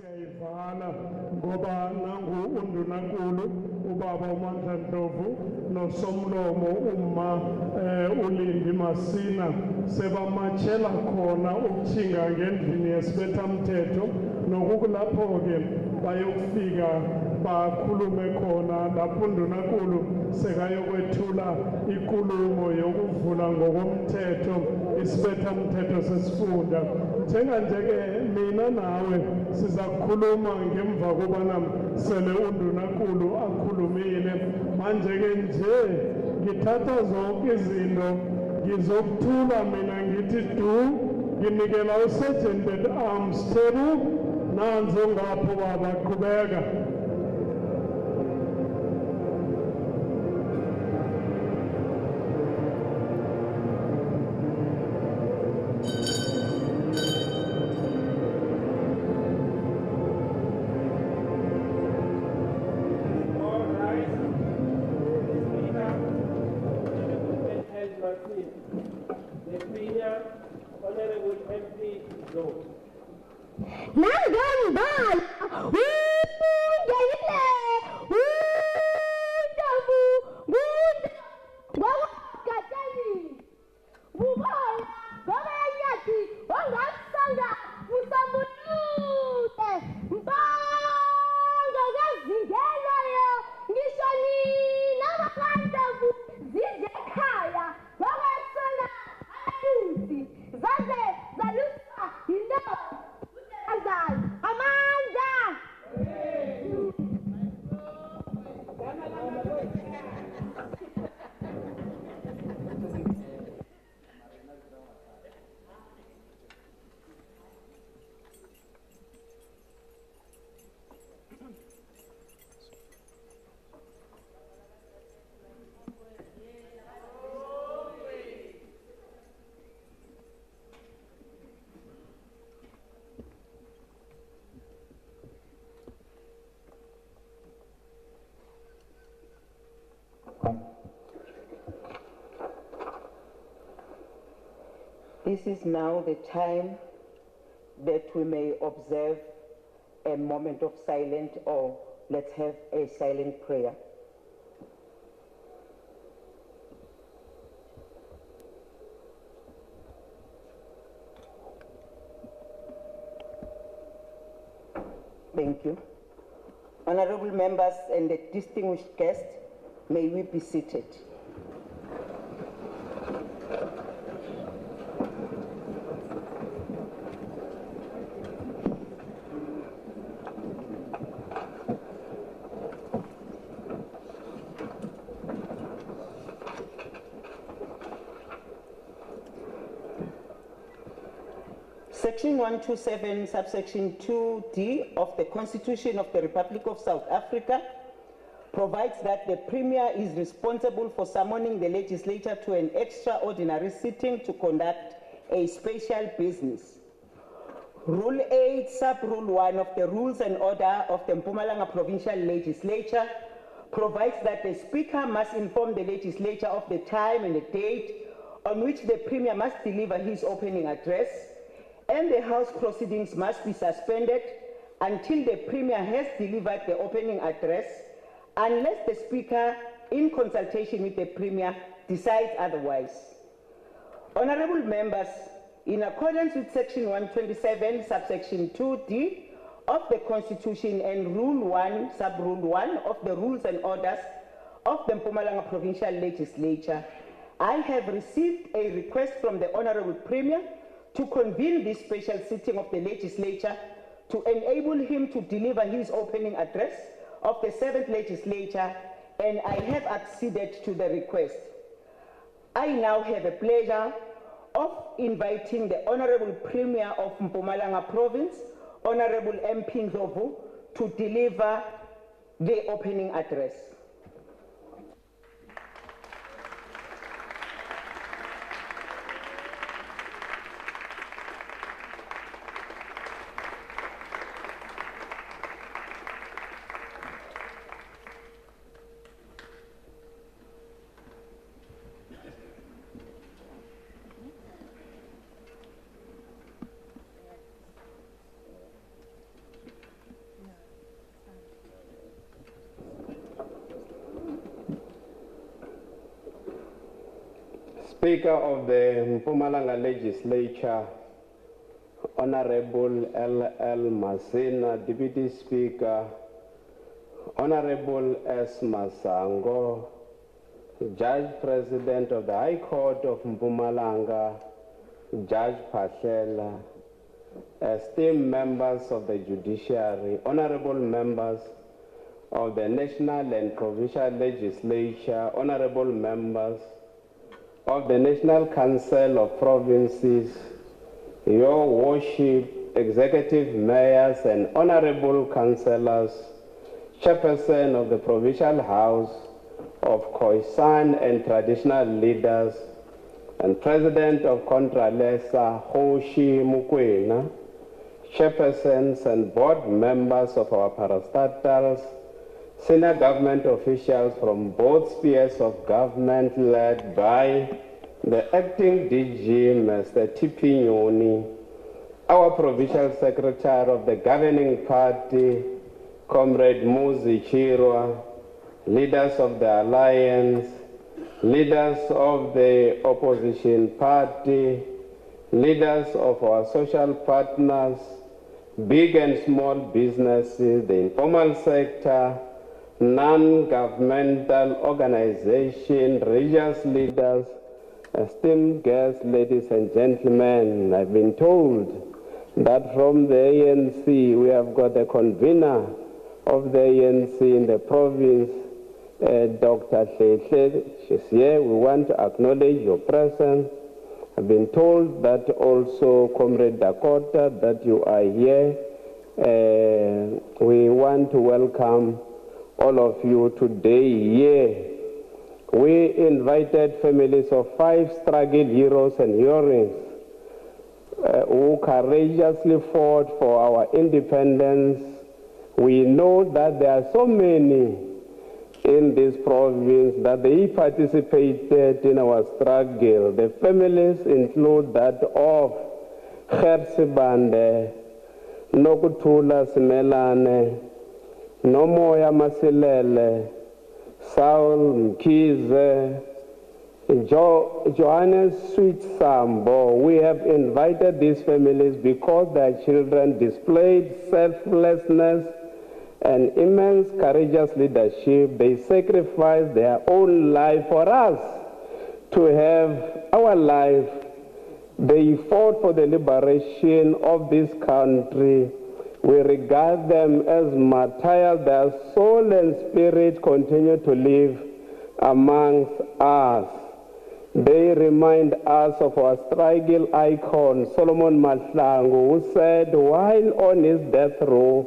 siyayivala ngoba nangu undunankulu ubaba uMandla Ndlovu nosomlomo uma uLindi Masina sebamatshela khona ukuthinga ngendlini yesibethamthetho nokulapho ke bayokufika bakhulume khona lapho undunankulu sekayokwethula inkulumo yokuvula ngokomthetho isibethamthetho sesifunda. Njenganje-ke mina nawe sizakukhuluma ngemva kobana sele undunankulu akhulumile. Manje-ke nje ngithatha zonke izinto ngizokuthula mina ngithi du nginikela uSergeant at Arms Tebu nanzo ngapho baba qhubeka. This is now the time that we may observe a moment of silence, or let's have a silent prayer. Thank you. Honorable members and the distinguished guests, may we be seated. Section 127, subsection 2D of the Constitution of the Republic of South Africa provides that the Premier is responsible for summoning the legislature to an extraordinary sitting to conduct a special business. Rule 8, Sub-Rule 1 of the Rules and Order of the Mpumalanga Provincial Legislature provides that the Speaker must inform the legislature of the time and the date on which the Premier must deliver his opening address, and the House proceedings must be suspended until the Premier has delivered the opening address, unless the Speaker, in consultation with the Premier, decides otherwise. Honorable members, in accordance with Section 127, subsection 2D of the Constitution and Rule 1, Sub-Rule 1 of the Rules and Orders of the Mpumalanga Provincial Legislature, I have received a request from the Honorable Premier to convene this special sitting of the legislature to enable him to deliver his opening address of the 7th legislature, and I have acceded to the request. I now have the pleasure of inviting the Honorable Premier of Mpumalanga Province, Honorable MP Ndlovu, to deliver the opening address. Speaker of the Mpumalanga Legislature, Honorable L.L. Masina, Deputy Speaker, Honorable S. Masango, Judge President of the High Court of Mpumalanga, Judge Pashela, esteemed members of the judiciary, honorable members of the National and Provincial Legislature, honorable members of the National Council of Provinces, Your Worship, executive mayors and honorable councillors, chairperson of the Provincial House of Khoisan and traditional leaders, and President of Contralesa, Hoshi Mukwena, chairpersons and board members of our parastatals, senior government officials from both spheres of government led by the acting DG, Mr. T.P. Nyoni, our provincial secretary of the governing party, Comrade Muzi Chirwa, leaders of the alliance, leaders of the opposition party, leaders of our social partners, big and small businesses, the informal sector, non-governmental organizations, religious leaders, esteemed guests, ladies and gentlemen. I've been told that from the ANC we have got the convener of the ANC in the province, Dr. Hlekhle. She's here. We want to acknowledge your presence. I've been told that also, Comrade Dakota, that you are here. We want to welcome all of you today here. We invited families of 5 struggle heroes and heroines who courageously fought for our independence. We know that there are so many in this province that they participated in our struggle. The families include that of Gersibande, Nokutula Simelane, Nomoya Masilele, Saul Mkize, Johannes Sweet Sambo. We have invited these families because their children displayed selflessness and immense courageous leadership. They sacrificed their own life for us to have our life. They fought for the liberation of this country. We regard them as martyrs. Their soul and spirit continue to live amongst us. They remind us of our struggle icon, Solomon Mahlangu, who said while on his death row,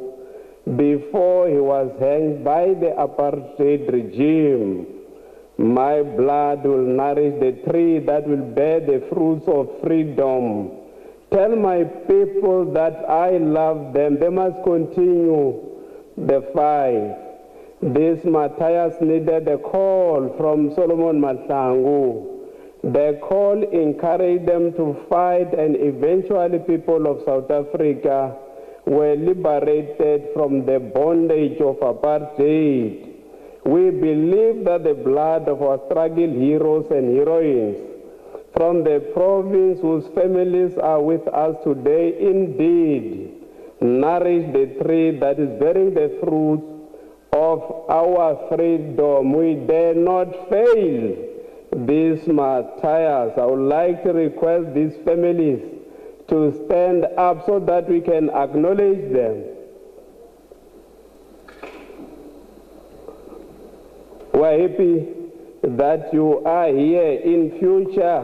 before he was hanged by the apartheid regime, my blood will nourish the tree that will bear the fruits of freedom. Tell my people that I love them. They must continue the fight. These martyrs needed a call from Solomon Mahlangu. The call encouraged them to fight, and eventually people of South Africa were liberated from the bondage of apartheid. We believe that the blood of our struggle heroes and heroines from the province whose families are with us today indeed nourish the tree that is bearing the fruits of our freedom. We dare not fail these martyrs. I would like to request these families to stand up so that we can acknowledge them. We're happy that you are here. In future,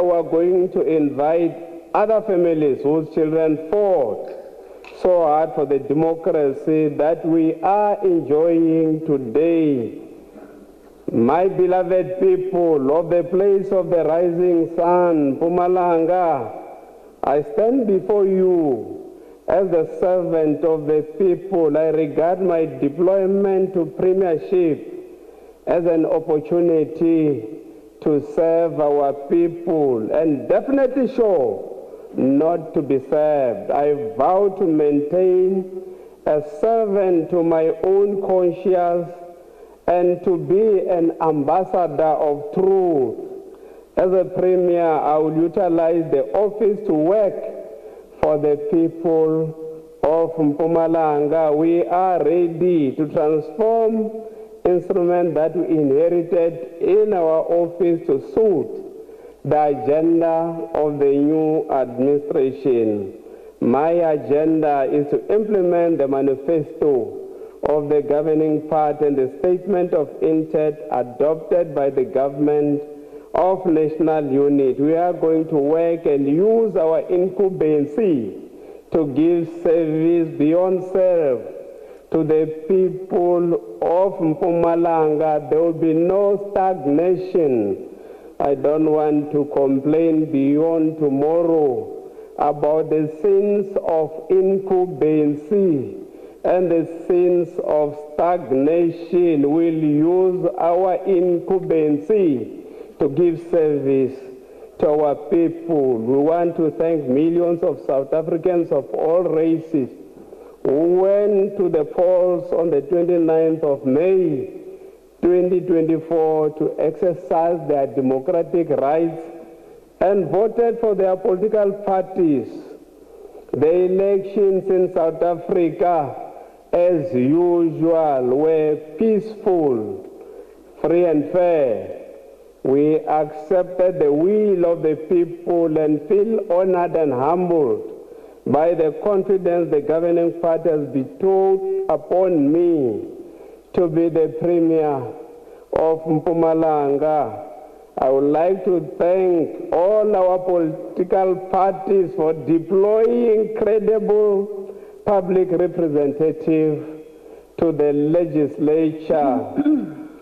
we're going to invite other families whose children fought so hard for the democracy that we are enjoying today. My beloved people of the place of the rising sun, Mpumalanga, I stand before you as the servant of the people. I regard my deployment to premiership as an opportunity to serve our people, and definitely sure not to be served. I vow to maintain a servant to my own conscience and to be an ambassador of truth. As a Premier, I will utilize the office to work for the people of Mpumalanga. We are ready to transform instruments that we inherited in our office to suit the agenda of the new administration. My agenda is to implement the manifesto of the governing party and the statement of intent adopted by the government of national unity. We are going to work and use our incumbency to give service beyond self to the people of Mpumalanga. There will be no stagnation. I don't want to complain beyond tomorrow about the sins of incumbency and the sins of stagnation. We'll use our incumbency to give service to our people. We want to thank millions of South Africans of all races who went to the polls on the 29th of May 2024 to exercise their democratic rights and voted for their political parties. The elections in South Africa, as usual, were peaceful, free and fair. We accepted the will of the people and feel honored and humbled by the confidence the governing party has bestowed upon me to be the Premier of Mpumalanga. I would like to thank all our political parties for deploying credible public representatives to the legislature.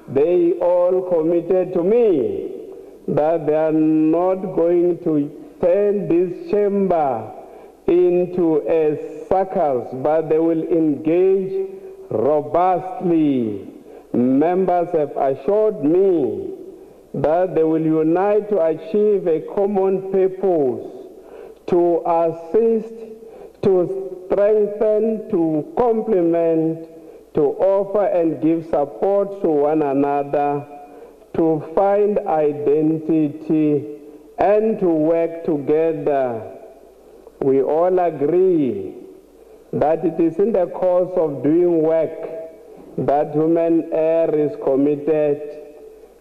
They all committed to me that they are not going to turn this chamber into a circus, but they will engage robustly. Members have assured me that they will unite to achieve a common purpose, to assist, to strengthen, to complement, to offer and give support to one another, to find identity and to work together. We all agree that it is in the course of doing work that human error is committed.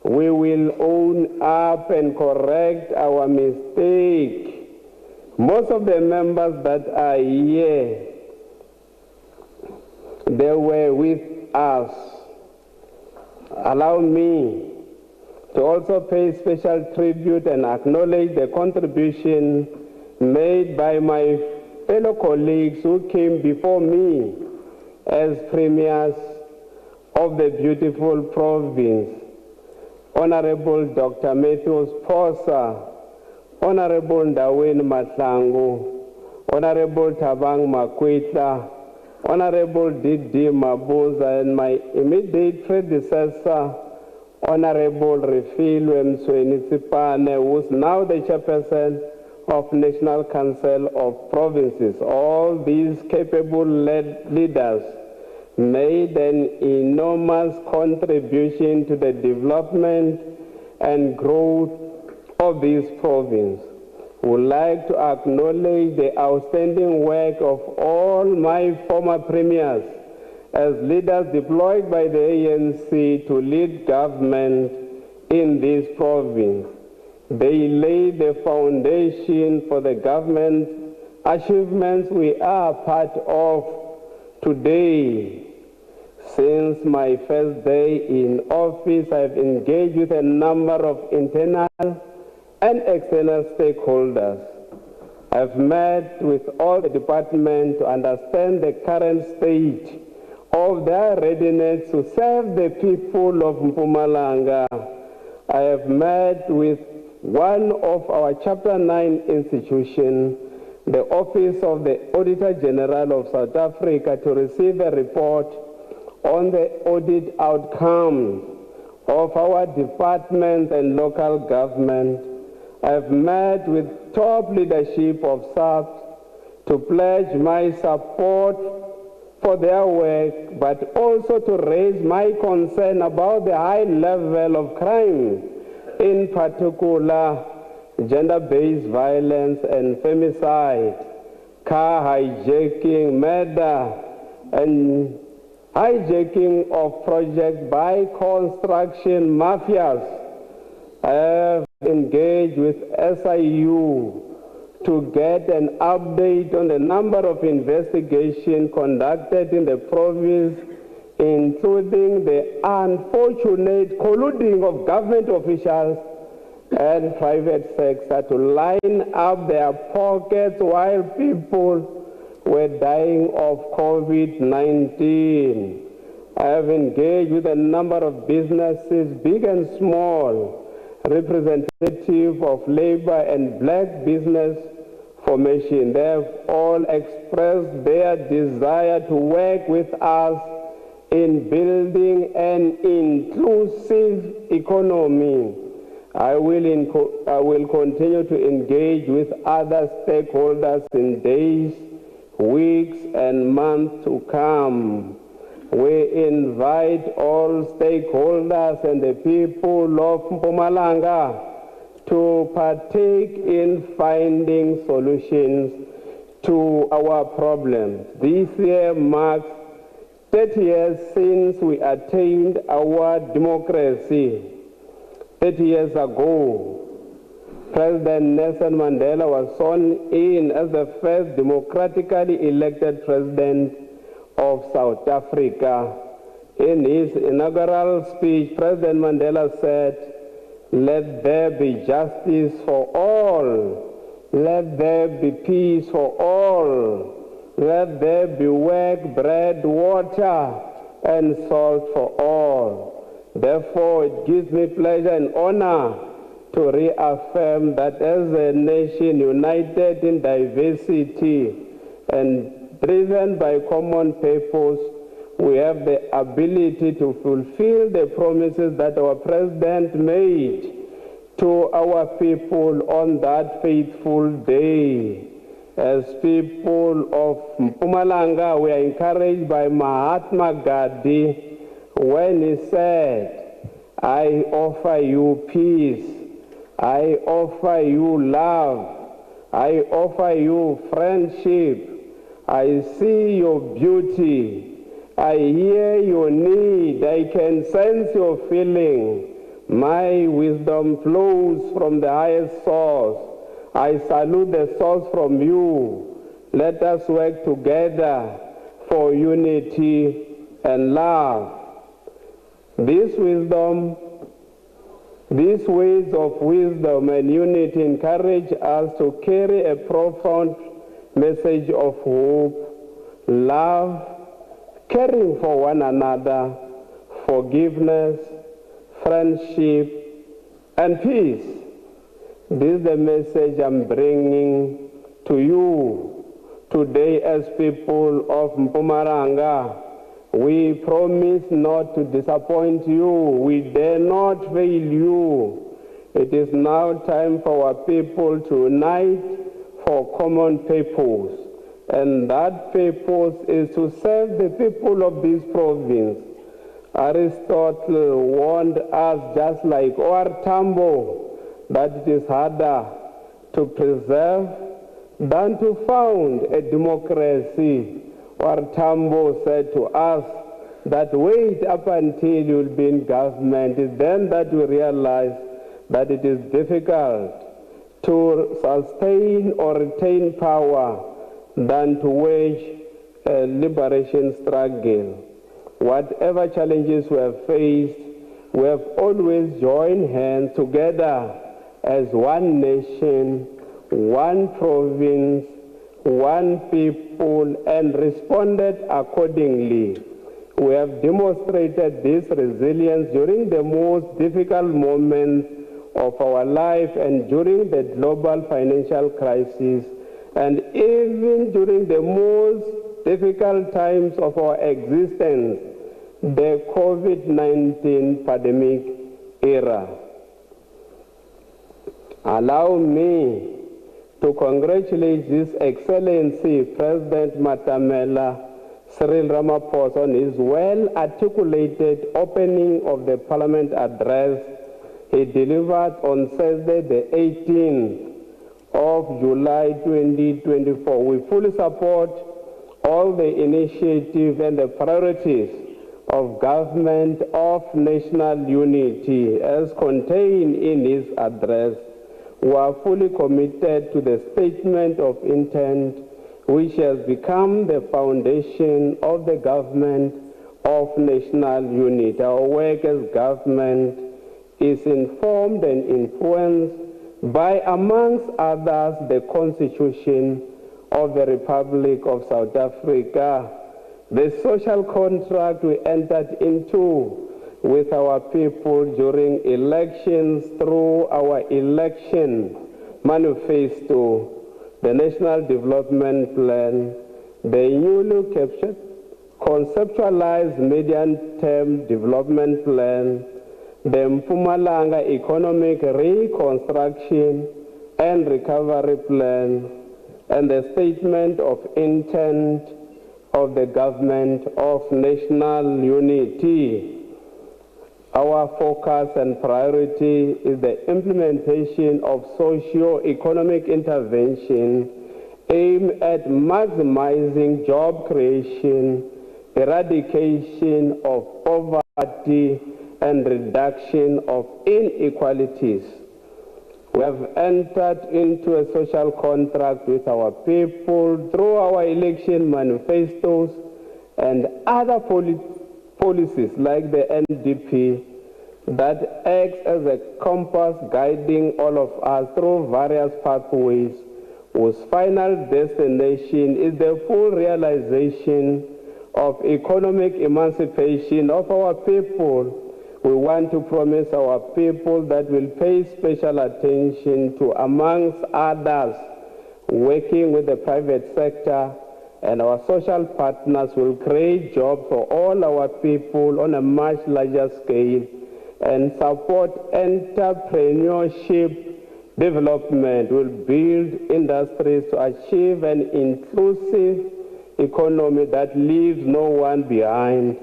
We will own up and correct our mistake. Most of the members that are here, they were with us. Allow me to also pay special tribute and acknowledge the contribution made by my fellow colleagues who came before me as premiers of the beautiful province. Honorable Dr. Matthews Posa, Honorable Ndawin Matlangu, Honorable Tabang Makwetla, Honorable Didi Mabuza, and my immediate predecessor, Honorable Refilwe Msweni-Tsipane, who is now the chairperson of National Council of Provinces. All these capable leaders made an enormous contribution to the development and growth of this province. I would like to acknowledge the outstanding work of all my former premiers as leaders deployed by the ANC to lead government in this province. They laid the foundation for the government's achievements we are part of today. Since my first day in office, I've engaged with a number of internal and external stakeholders. I've met with all the departments to understand the current state of their readiness to serve the people of Mpumalanga. I have met with one of our Chapter 9 institutions, the Office of the Auditor General of South Africa, to receive a report on the audit outcomes of our departments and local government. I've met with top leadership of SABC to pledge my support for their work, but also to raise my concern about the high level of crime, in particular gender-based violence and femicide, car hijacking, murder, and hijacking of projects by construction mafias. I have engaged with SIU to get an update on the number of investigations conducted in the province, including the unfortunate colluding of government officials and private sector to line up their pockets while people were dying of COVID-19. I have engaged with a number of businesses, big and small, representative of labor and black business formation. They have all expressed their desire to work with us in building an inclusive economy. I will continue to engage with other stakeholders in days, weeks, and months to come. We invite all stakeholders and the people of Mpumalanga to partake in finding solutions to our problems. This year marks 30 years since we attained our democracy. 30 years ago, President Nelson Mandela was sworn in as the first democratically elected president of South Africa. In his inaugural speech, President Mandela said, "Let there be justice for all. Let there be peace for all. Let there be work, bread, water, and salt for all." Therefore, it gives me pleasure and honor to reaffirm that as a nation united in diversity and driven by common purpose, we have the ability to fulfill the promises that our President made to our people on that faithful day. As people of Mpumalanga, we are encouraged by Mahatma Gandhi when he said, "I offer you peace, I offer you love, I offer you friendship, I see your beauty, I hear your need, I can sense your feeling. My wisdom flows from the highest source. I salute the source from you. Let us work together for unity and love." These ways of wisdom and unity encourage us to carry a profound message of hope, love, caring for one another, forgiveness, friendship, and peace. This is the message I'm bringing to you today as people of Mpumalanga. We promise not to disappoint you. We dare not fail you. It is now time for our people to unite for common purpose. And that purpose is to serve the people of this province. Aristotle warned us, just like Tambo, that it is harder to preserve than to found a democracy. Tambo said to us that wait up until you'll be in government. It's then that we realize that it is difficult to sustain or retain power than to wage a liberation struggle. Whatever challenges we have faced, we have always joined hands together as one nation, one province, one people, and responded accordingly. We have demonstrated this resilience during the most difficult moments of our life and during the global financial crisis, and even during the most difficult times of our existence, the COVID-19 pandemic era. Allow me to congratulate His Excellency President Matamela Cyril Ramaphosa on his well-articulated opening of the Parliament address he delivered on Thursday, the 18th of July 2024. We fully support all the initiatives and the priorities of Government of National Unity as contained in his address. We are fully committed to the statement of intent which has become the foundation of the Government of National Unity. Our work as government is informed and influenced by, amongst others, the Constitution of the Republic of South Africa, the social contract we entered into with our people during elections through our election manifesto, the National Development Plan, the newly captured conceptualized medium-term development plan, the Mpumalanga Economic Reconstruction and Recovery Plan, and the Statement of Intent of the Government of National Unity. Our focus and priority is the implementation of socio-economic intervention aimed at maximizing job creation, eradication of poverty, and reduction of inequalities. We have entered into a social contract with our people through our election manifestos and other policies like the NDP that acts as a compass guiding all of us through various pathways whose final destination is the full realization of economic emancipation of our people. We want to promise our people that will pay special attention to, amongst others, working with the private sector, and our social partners will create jobs for all our people on a much larger scale and support entrepreneurship development. Will build industries to achieve an inclusive economy that leaves no one behind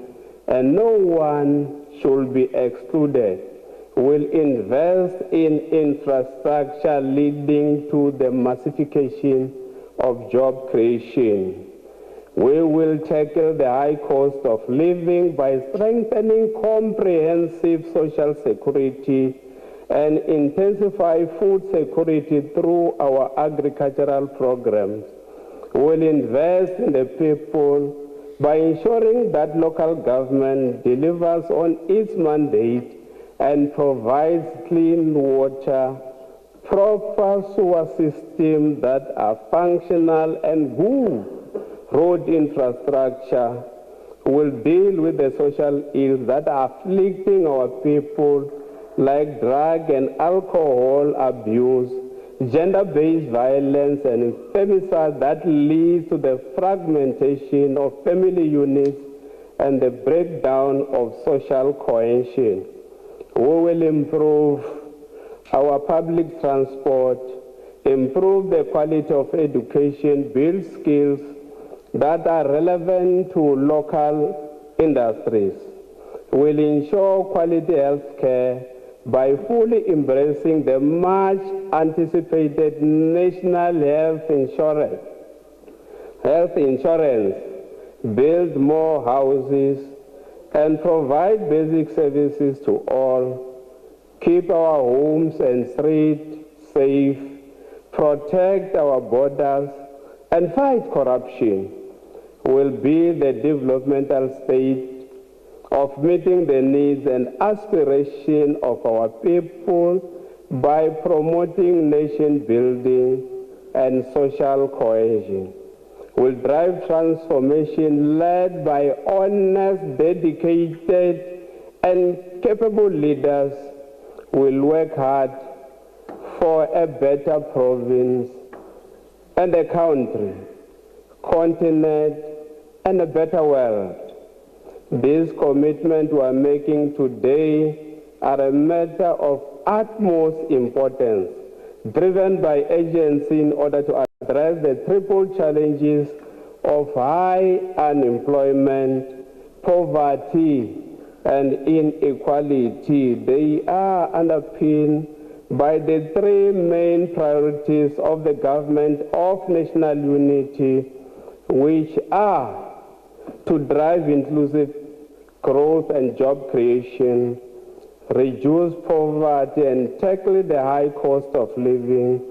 and no one should be excluded. Will invest in infrastructure leading to the massification of job creation. We will tackle the high cost of living by strengthening comprehensive social security and intensify food security through our agricultural programs. We will invest in the people by ensuring that local government delivers on its mandate and provides clean water, proper sewer systems that are functional, and good road infrastructure. Will deal with the social ills that are afflicting our people, like drug and alcohol abuse, gender-based violence, and femicide that leads to the fragmentation of family units and the breakdown of social cohesion. We will improve our public transport, improve the quality of education, build skills that are relevant to local industries. We will ensure quality health care by fully embracing the much anticipated national health insurance, build more houses, and provide basic services to all, keep our homes and streets safe, protect our borders, and fight corruption. Will be the developmental state of meeting the needs and aspirations of our people by promoting nation building and social cohesion. Will drive transformation led by honest, dedicated, and capable leaders. Will work hard for a better province and a country, continent, and a better world. These commitments we are making today are a matter of utmost importance, driven by urgency in order to address the triple challenges of high unemployment, poverty, and inequality. They are underpinned by the three main priorities of the government of national unity, which are to drive inclusive growth and job creation, reduce poverty and tackle the high cost of living,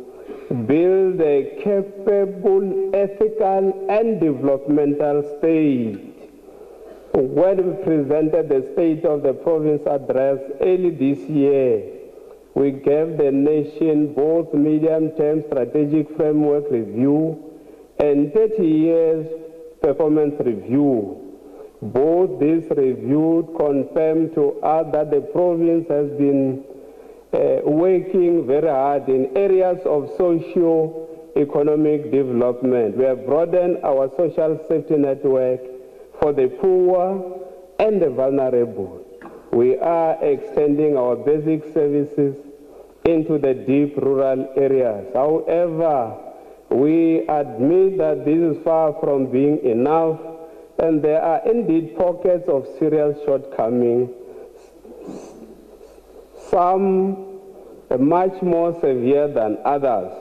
build a capable, ethical, and developmental state. When we presented the State of the Province address early this year, we gave the nation both medium-term strategic framework review and 30 years performance review. Both these reviews confirmed to us that the province has been working very hard in areas of socio-economic development. We have broadened our social safety network for the poor and the vulnerable. We are extending our basic services into the deep rural areas. However, we admit that this is far from being enough, and there are indeed pockets of serious shortcomings, some much more severe than others.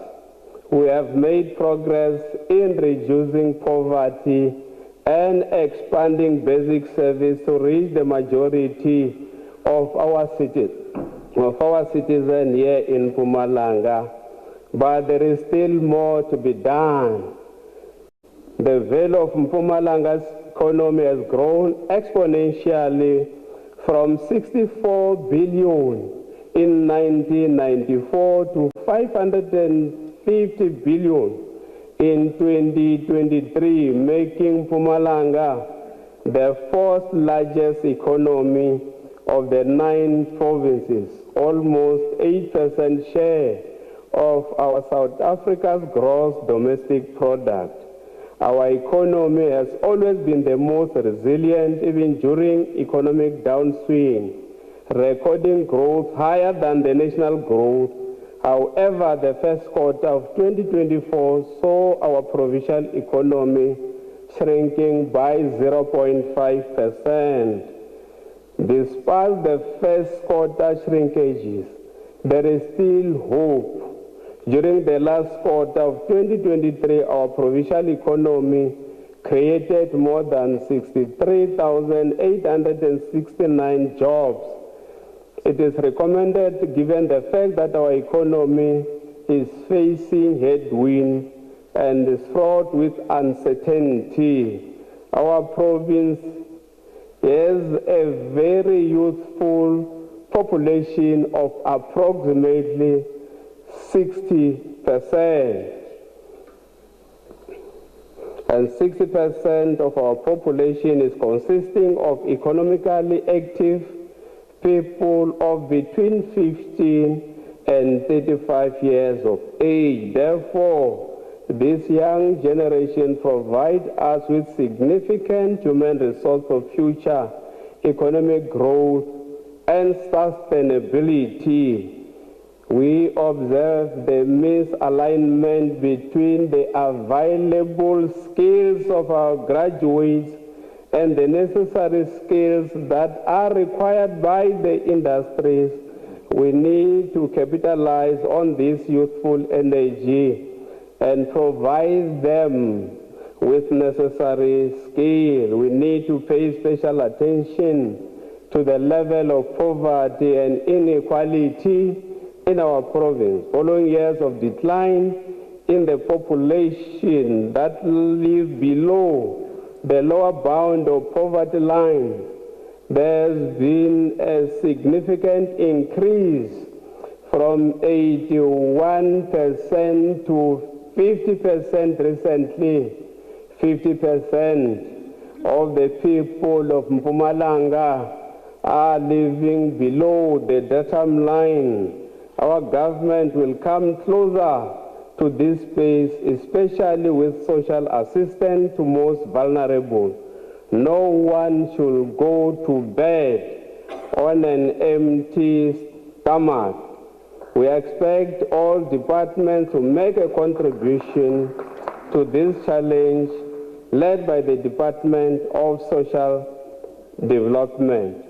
We have made progress in reducing poverty and expanding basic service to reach the majority of our citizens here in Mpumalanga, but there is still more to be done. The value of Mpumalanga's economy has grown exponentially from 64 billion in 1994 to 550 billion in 2023, making Mpumalanga the fourth largest economy of the 9 provinces, almost 8% share of our South Africa's gross domestic product. Our economy has always been the most resilient, even during economic downswing, recording growth higher than the national growth. However, the first quarter of 2024 saw our provincial economy shrinking by 0.5%. Despite the first quarter shrinkages, there is still hope. During the last quarter of 2023, our provincial economy created more than 63,869 jobs. It is recommended, given the fact that our economy is facing headwind and is fraught with uncertainty. Our province has a very youthful population of approximately 60%. And 60% of our population is consisting of economically active people of between 15 and 35 years of age. Therefore, this young generation provides us with significant human resource for future economic growth and sustainability. We observe the misalignment between the available skills of our graduates and the necessary skills that are required by the industries. We need to capitalize on this youthful energy and provide them with necessary skill. We need to pay special attention to the level of poverty and inequality in our province. Following years of decline in the population that live below the lower bound of poverty line, there's been a significant increase from 81% to 50% recently. 50% of the people of Mpumalanga are living below the bottom line. Our government will come closer to this space, especially with social assistance to most vulnerable. No one should go to bed on an empty stomach. We expect all departments to make a contribution to this challenge led by the Department of Social Development.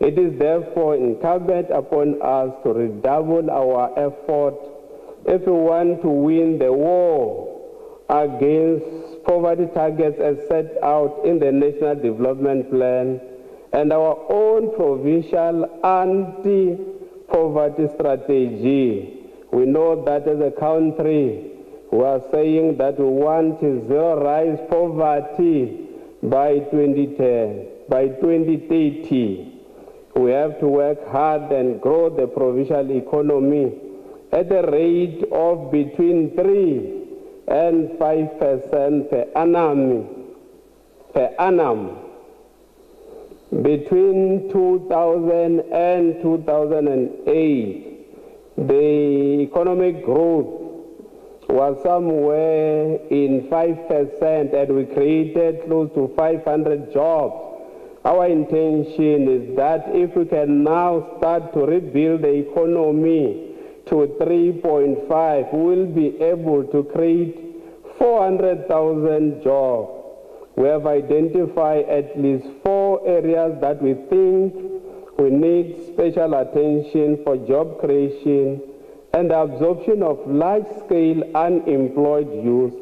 It is therefore incumbent upon us to redouble our effort if we want to win the war against poverty targets as set out in the National Development Plan and our own provincial anti-poverty strategy. We know that as a country, we are saying that we want zero rise poverty by 2010, by 2030. We have to work hard and grow the provincial economy at a rate of between 3 and 5% per annum. Between 2000 and 2008, the economic growth was somewhere in 5%, and we created close to 500 jobs. Our intention is that if we can now start to rebuild the economy to 3.5, we will be able to create 400,000 jobs. We have identified at least 4 areas that we think we need special attention for job creation and the absorption of large-scale unemployed youth,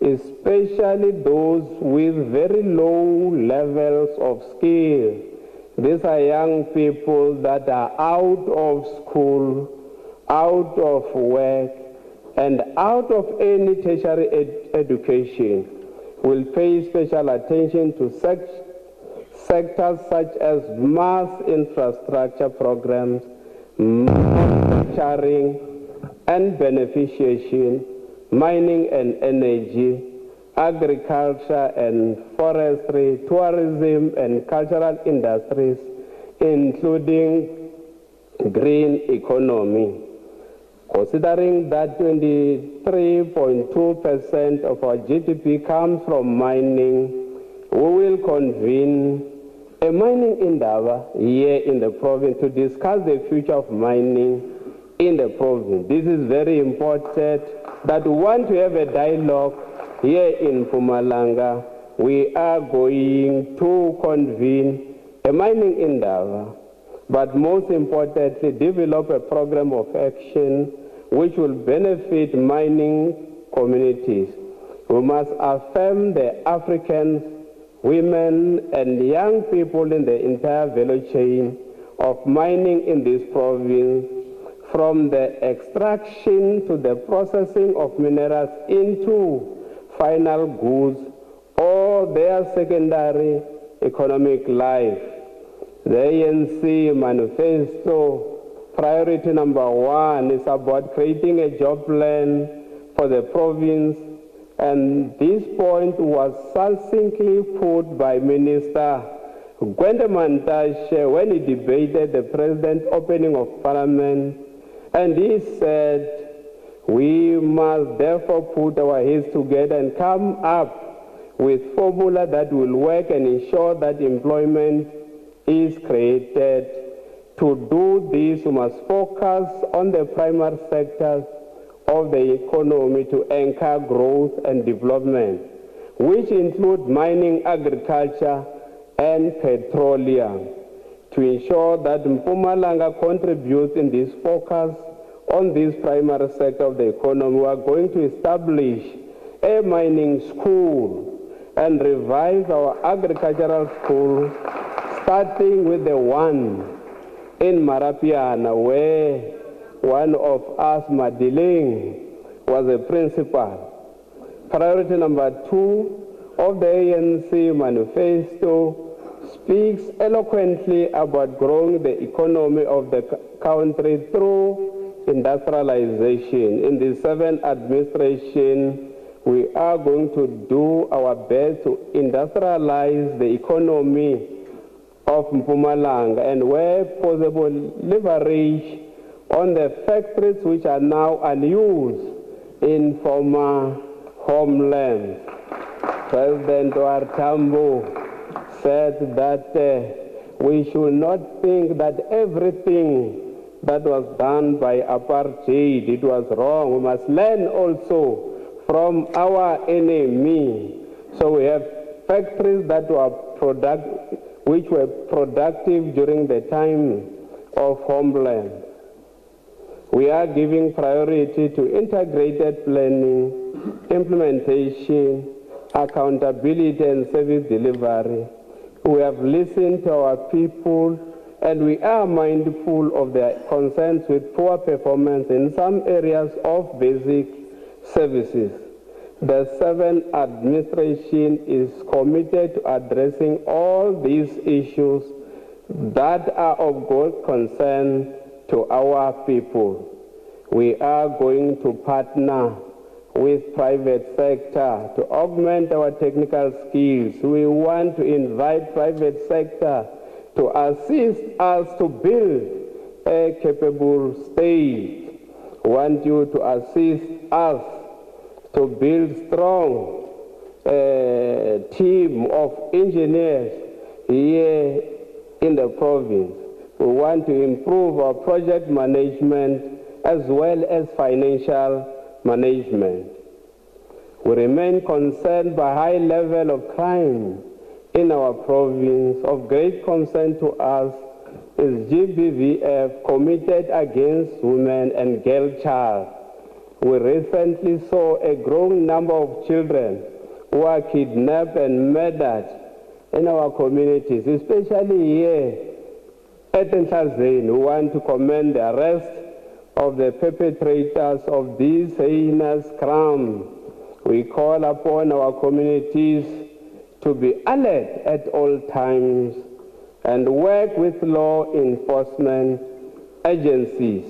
especially those with very low levels of skill. These are young people that are out of school, out of work, and out of any tertiary education. We'll pay special attention to sectors such as mass infrastructure programs, manufacturing and beneficiation, mining and energy, agriculture and forestry, tourism and cultural industries, including green economy. Considering that 23.2% of our GDP comes from mining, we will convene a mining indaba here in the province to discuss the future of mining in the province. This is very important that we want to have a dialogue here in Mpumalanga. We are going to convene a mining indaba, but most importantly, develop a program of action which will benefit mining communities. We must affirm the Africans, women, and young people in the entire value chain of mining in this province, from the extraction to the processing of minerals into final goods or their secondary economic life. The ANC manifesto priority number 1 is about creating a job plan for the province, and this point was succinctly put by Minister Mantashe when he debated the President's opening of Parliament, and he said, we must therefore put our heads together and come up with formula that will work and ensure that employment is created. To do this, we must focus on the primary sectors of the economy to anchor growth and development, which include mining, agriculture, and petroleum. To ensure that Mpumalanga contributes in this focus on this primary sector of the economy, we are going to establish a mining school and revive our agricultural school, starting with the one in Marapiana, where one of us, Madiling, was a principal. Priority number 2 of the ANC manifesto speaks eloquently about growing the economy of the country through industrialization. In the 7th administration, we are going to do our best to industrialize the economy of Mpumalanga and, where possible, leverage on the factories which are now unused in former homelands. President Wartambo said that we should not think that everything that was done by apartheid, it was wrong. We must learn also from our enemy So we have factories that were which were productive during the time of homeland. We are giving priority to integrated planning, implementation, accountability and service delivery. We have listened to our people and we are mindful of their concerns with poor performance in some areas of basic services. The 7th administration is committed to addressing all these issues that are of great concern to our people. We are going to partner with private sector to augment our technical skills. We want to invite private sector to assist us to build a capable state. We want you to assist us to build strong team of engineers here in the province. We want to improve our project management as well as financial management. We remain concerned by high level of crime in our province. Of great concern to us is GBVF committed against women and girl child. We recently saw a growing number of children who are kidnapped and murdered in our communities, especially here at Nhlazeni. We want to commend the arrest of the perpetrators of these heinous crimes. We call upon our communities to be alert at all times and work with law enforcement agencies.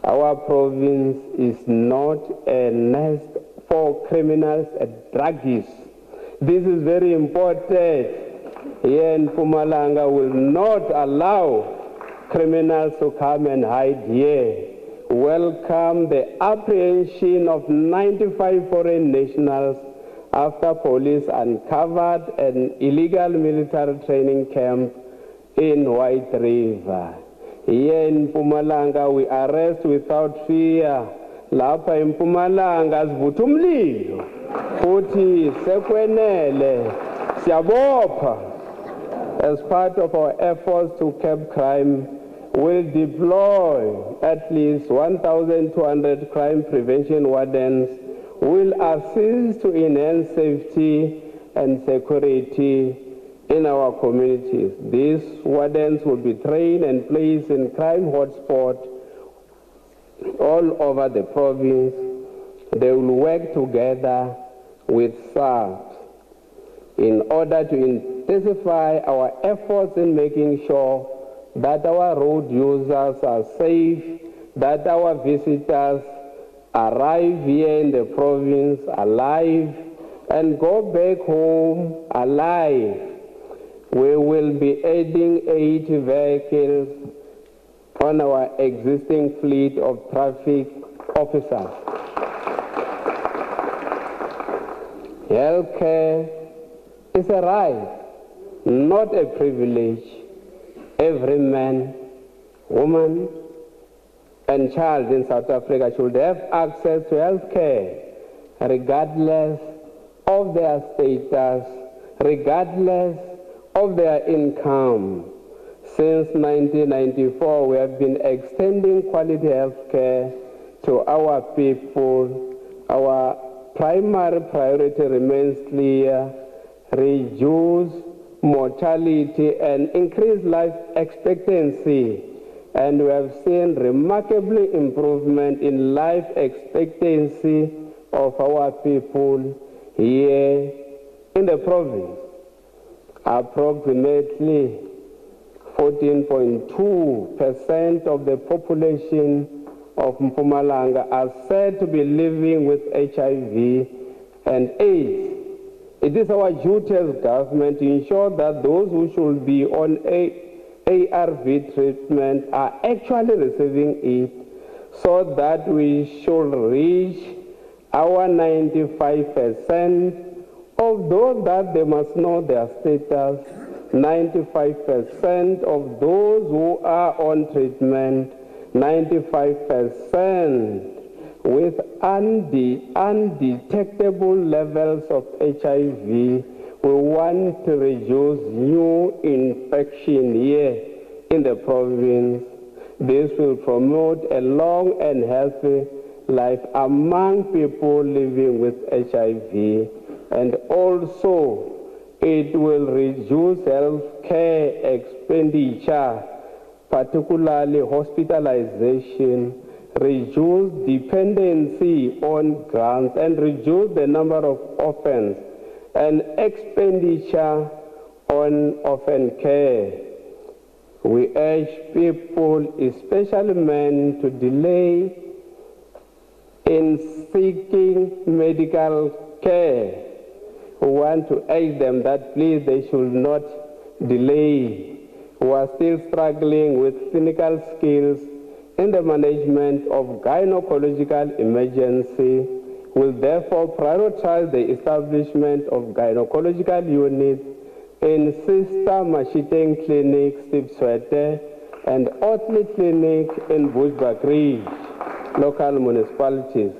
Our province is not a nest for criminals and druggies. This is very important. Here in Mpumalanga will not allow criminals to come and hide here. Welcome the apprehension of 95 foreign nationals after police uncovered an illegal military training camp in White River. Here in Mpumalanga, we arrest without fear. Lapha in Mpumalanga sivutha umlilo futhi sekwenele siyabopha. As part of our efforts to curb crime, we'll deploy at least 1,200 crime prevention wardens who will assist to enhance safety and security in our communities. These wardens will be trained and placed in crime hotspots all over the province. They will work together with SABC in order to intensify our efforts in making sure that our road users are safe, that our visitors arrive here in the province alive and go back home alive. We will be adding 80 vehicles on our existing fleet of traffic officers. Healthcare is a right, not a privilege. Every man, woman, and child in South Africa should have access to health care, regardless of their status, regardless of their income. Since 1994, we have been extending quality health care to our people. Our primary priority remains clear: reduce mortality and increase life expectancy. And we have seen remarkable improvement in life expectancy of our people here in the province. Approximately 14.2% of the population of Mpumalanga are said to be living with HIV and AIDS. It is our duty as government to ensure that those who should be on ARV treatment are actually receiving it, so that we should reach our 95% of those that they must know their status, 95% of those who are on treatment, 95% with undetectable levels of HIV. We want to reduce new infection here in the province. This will promote a long and healthy life among people living with HIV, and also it will reduce health care expenditure, particularly hospitalization, reduce dependency on grants, and reduce the number of orphans and expenditure on orphan care. We urge people, especially men, to delay in seeking medical care. We want to urge them that please they should not delay. We are still struggling with clinical skills in the management of gynecological emergency. Will therefore prioritize the establishment of gynecological units in Sister Mashiteng Clinic, Stipswete, and Otley Clinic in Bushbuckridge, local municipalities.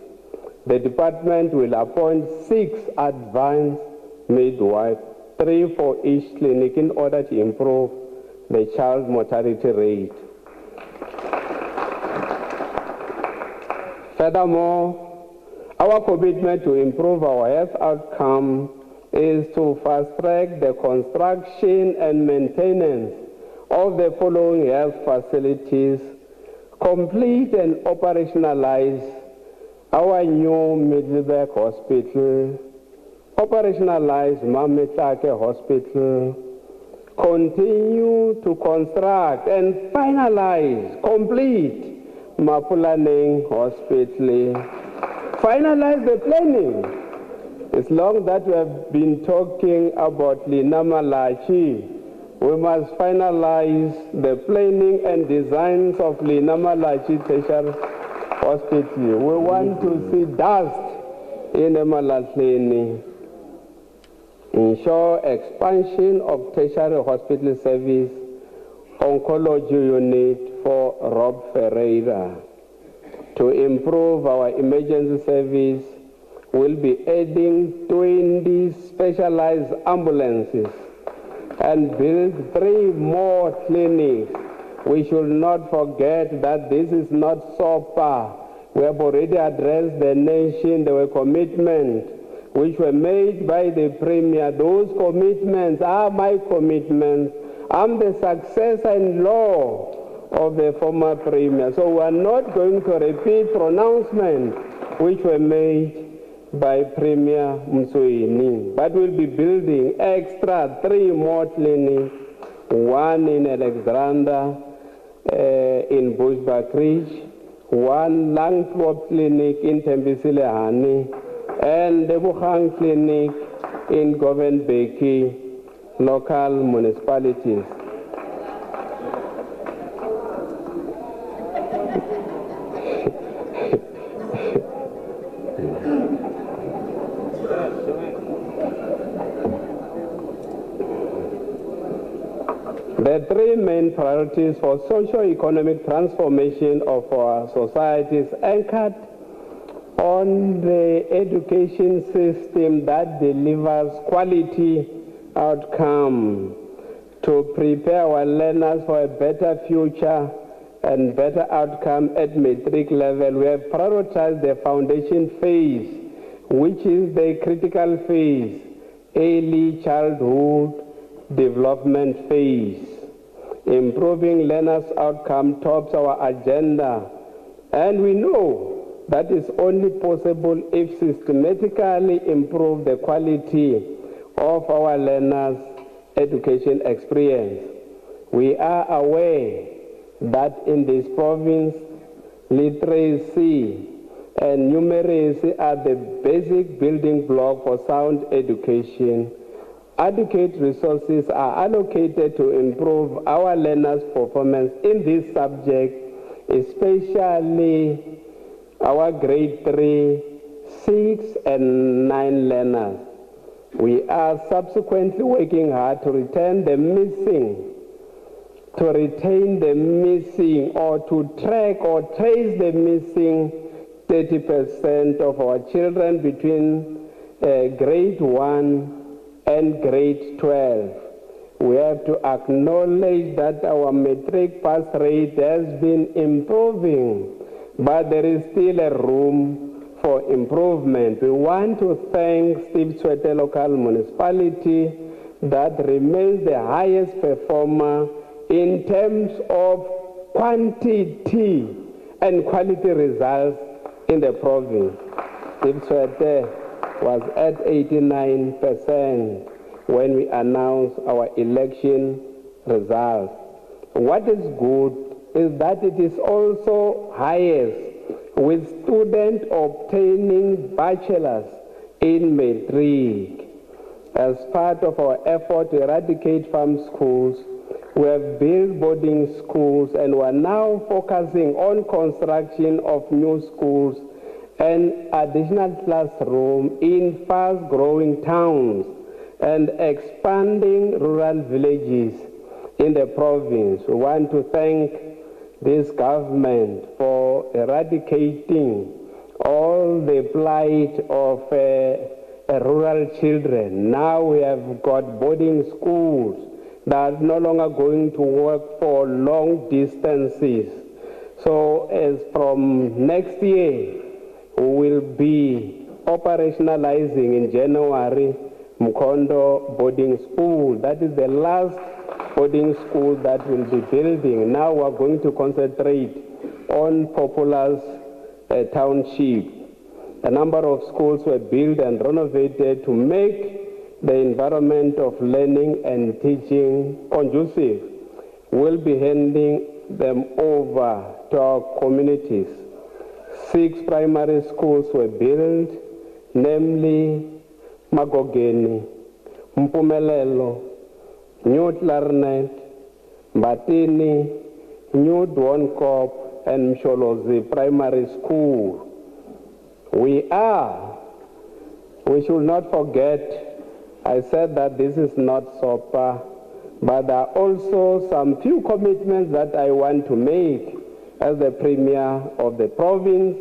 The department will appoint 6 advanced midwives, 3 for each clinic, in order to improve the child mortality rate. Furthermore, our commitment to improve our health outcome is to fast-track the construction and maintenance of the following health facilities, complete and operationalize our new Middleburg Hospital, operationalize Mametake Hospital, continue to construct and finalize, complete Mapulaneng Hospital, finalize the planning. As long that we have been talking about Linamalachi, we must finalize the planning and designs of Linamalachi Tertiary Hospital. We want to see dust in Emalahleni. Ensure expansion of tertiary hospital service, oncology unit for Rob Ferreira. To improve our emergency service, we'll be adding 20 specialized ambulances and build 3 more clinics. We should not forget that this is not so far. We have already addressed the nation. There were commitments which were made by the Premier. Those commitments are my commitments. I'm the successor-in-law of the former Premier. So we are not going to repeat pronouncements which were made by Premier Msoini. But we'll be building extra 3 more clinics, 1 in Alexandra, in Bushbuckridge, 1 lung swab clinic in Tembisilehani, and the Bukhang Clinic in Govenbeki, local municipalities. The 3 main priorities for socio-economic transformation of our societies anchored on the education system that delivers quality outcome to prepare our learners for a better future and better outcome at matric level. We have prioritized the foundation phase, which is the critical phase, early childhood development phase. Improving learners' outcome tops our agenda, and we know that is only possible if systematically improve the quality of our learners' education experience. We are aware that in this province, literacy and numeracy are the basic building block for sound education. Adequate resources are allocated to improve our learners' performance in this subject, especially our grade 3, 6, and 9 learners. We are subsequently working hard to retain the missing, or to track or trace the missing 30% of our children between grade 1 and grade 12. We have to acknowledge that our matric pass rate has been improving, but there is still a room for improvement. We want to thank Steve Tshwete local municipality that remains the highest performer in terms of quantity and quality results in the province. Steve Tshwete was at 89% when we announced our election results. What is good is that it is also highest with students obtaining bachelors in matric. As part of our effort to eradicate farm schools, we have built boarding schools and we are now focusing on construction of new schools and additional classrooms in fast-growing towns and expanding rural villages in the province. We want to thank this government for eradicating all the plight of rural children. Now we have got boarding schools that are no longer going to work for long distances. So as from next year, we will be operationalizing in January Mkondo boarding school. That is the last boarding school that we'll be building. Now we're going to concentrate on Populace Township. A number of schools were built and renovated to make the environment of learning and teaching conducive. We'll be handing them over to our communities. 6 primary schools were built, namely Magogeni, Mpumalanga, New Clarinet, Mbatini, New Dwonkop, and Msholozi Primary School. We should not forget, I said that this is not SOPA, but there are also some few commitments that I want to make. As the Premier of the province,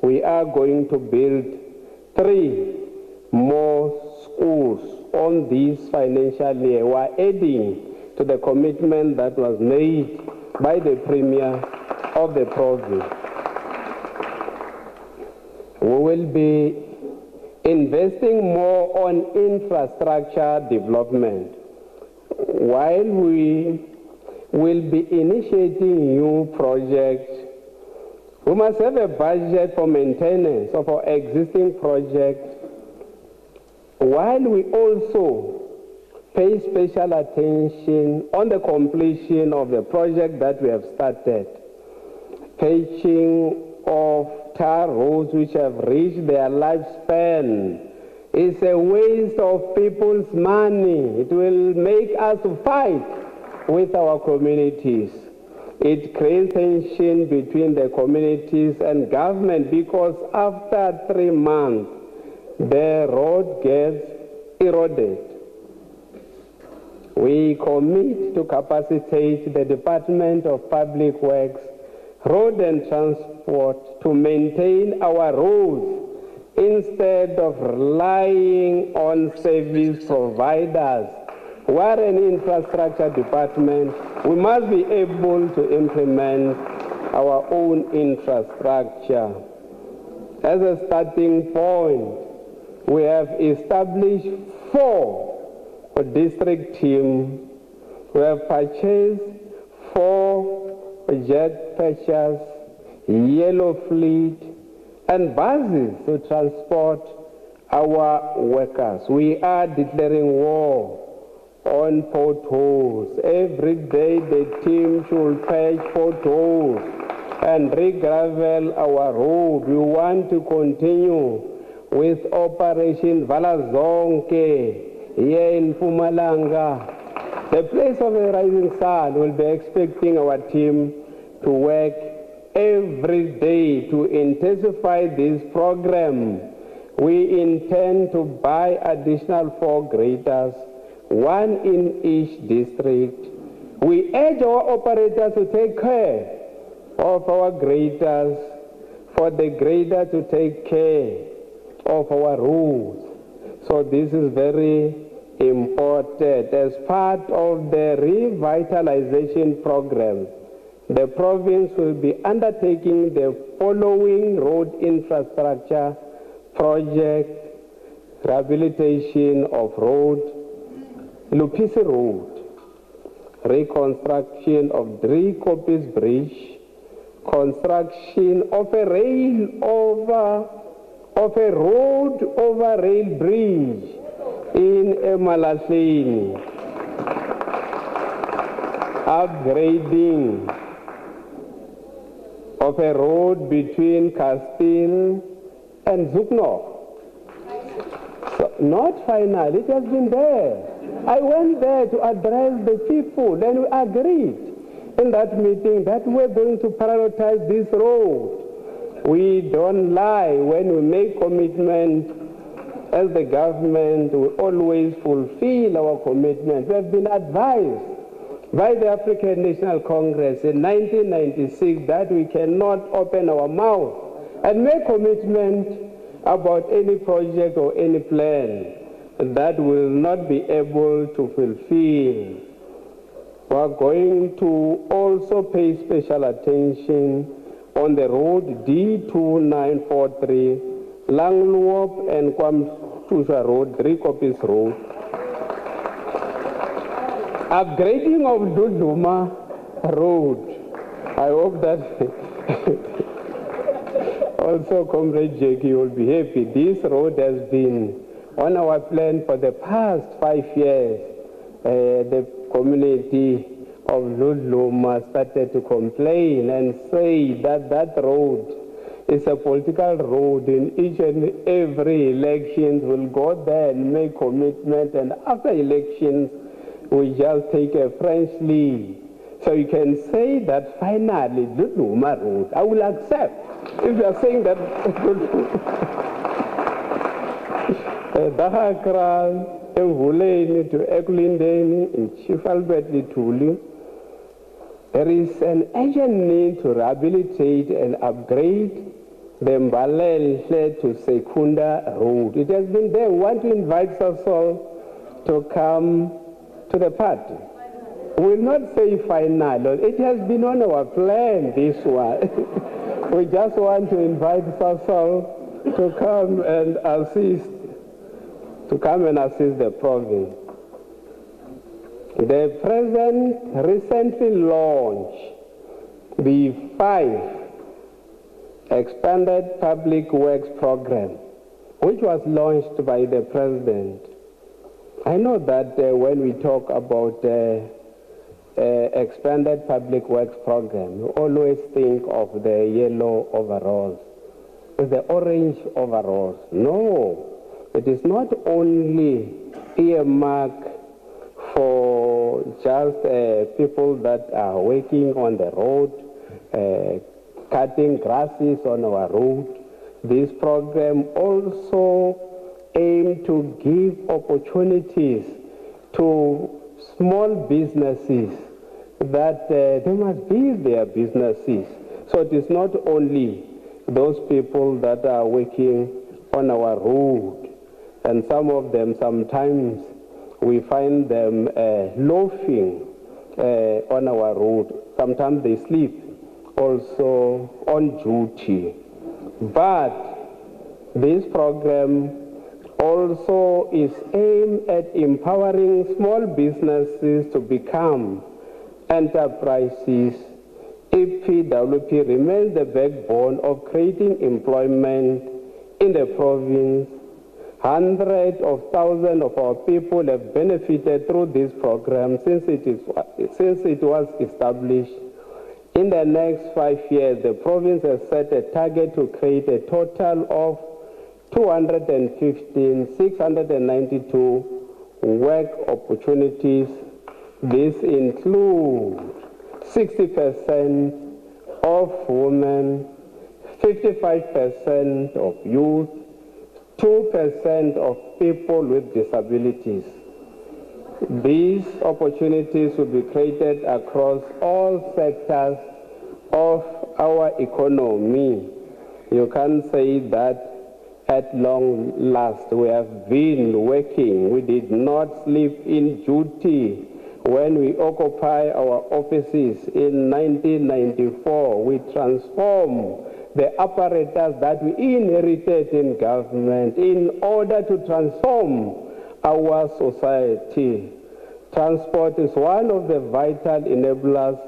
we are going to build 3 more schools on this financial year. We are adding to the commitment that was made by the Premier of the province. We will be investing more on infrastructure development, while we will be initiating new projects. We must have a budget for maintenance of our existing projects, while we also pay special attention on the completion of the project that we have started. Patching of tar roads which have reached their lifespan is a waste of people's money. It will make us fight with our communities. It creates tension between the communities and government because after 3 months, the road gets eroded. We commit to capacitate the Department of Public Works, Road and Transport to maintain our roads instead of relying on service providers. We are an infrastructure department. We must be able to implement our own infrastructure. As a starting point, we have established 4 district teams. We have purchased 4 jet patchers, yellow fleet, and buses to transport our workers. We are declaring war on potholes. Every day the team should patch potholes and re-gravel our road. We want to continue with Operation Valazonke here in Mpumalanga. The place of the rising sun will be expecting our team to work every day to intensify this program. We intend to buy additional 4 graders, 1 in each district. We urge our operators to take care of our graders for the grader to take care of our roads. So this is very important. As part of the revitalization program, the province will be undertaking the following road infrastructure project: rehabilitation of road, Lupisi Road, reconstruction of Driekopies Bridge, construction of a road over rail bridge in Emalahleni, upgrading of a road between Castile and Zukno. So, not final, it has been there. I went there to address the people, and we agreed in that meeting that we're going to prioritize this road. We don't lie when we make commitment. As the government, we always fulfill our commitment. We have been advised by the African National Congress in 1996 that we cannot open our mouth and make commitment about any project or any plan that will not be able to fulfill. We are going to also pay special attention on the road D2943, Langluop and Kwamtusha Road, Driekopies Road. Upgrading of Duduma Road. I hope that also Comrade Jackie will be happy. This road has been on our plan for the past 5 years. The community of Ludluma started to complain and say that that road is a political road. In each and every election, we'll go there and make commitment, and after elections, we just take a French lead. So you can say that finally, Ludluma Road, I will accept. If you are saying that Dahakran, Mvuleni to Ekulindeni, in Chief Albert Lituli, there is an urgent need to rehabilitate and upgrade the Mbalele to Sekunda Road. It has been there. We want to invite Socio to come to the party. We will not say final. It has been on our plan, this one. We just want to invite Socio to come and assist the province. The president recently launched the 5 expanded public works program, which was launched by the president. I know that when we talk about expanded public works program, we always think of the yellow overalls, the orange overalls. No, it is not only earmarked for just people that are working on the road, cutting grasses on our road. This program also aims to give opportunities to small businesses that they must build their businesses. So it is not only those people that are working on our road, and some of them sometimes we find them loafing on our road. Sometimes they sleep also on duty. But this program also is aimed at empowering small businesses to become enterprises. EPWP remains the backbone of creating employment in the province. Hundreds of thousands of our people have benefited through this program since it was established. In the next 5 years, the province has set a target to create a total of 215,692 work opportunities. This includes 60% of women, 55% of youth, 2% of people with disabilities. These opportunities will be created across all sectors of our economy. you can say that at long last we have been working. We did not sleep in duty. When we occupy our offices in 1994, we transformed the apparatus that we inherited in government in order to transform our society. Transport is one of the vital enablers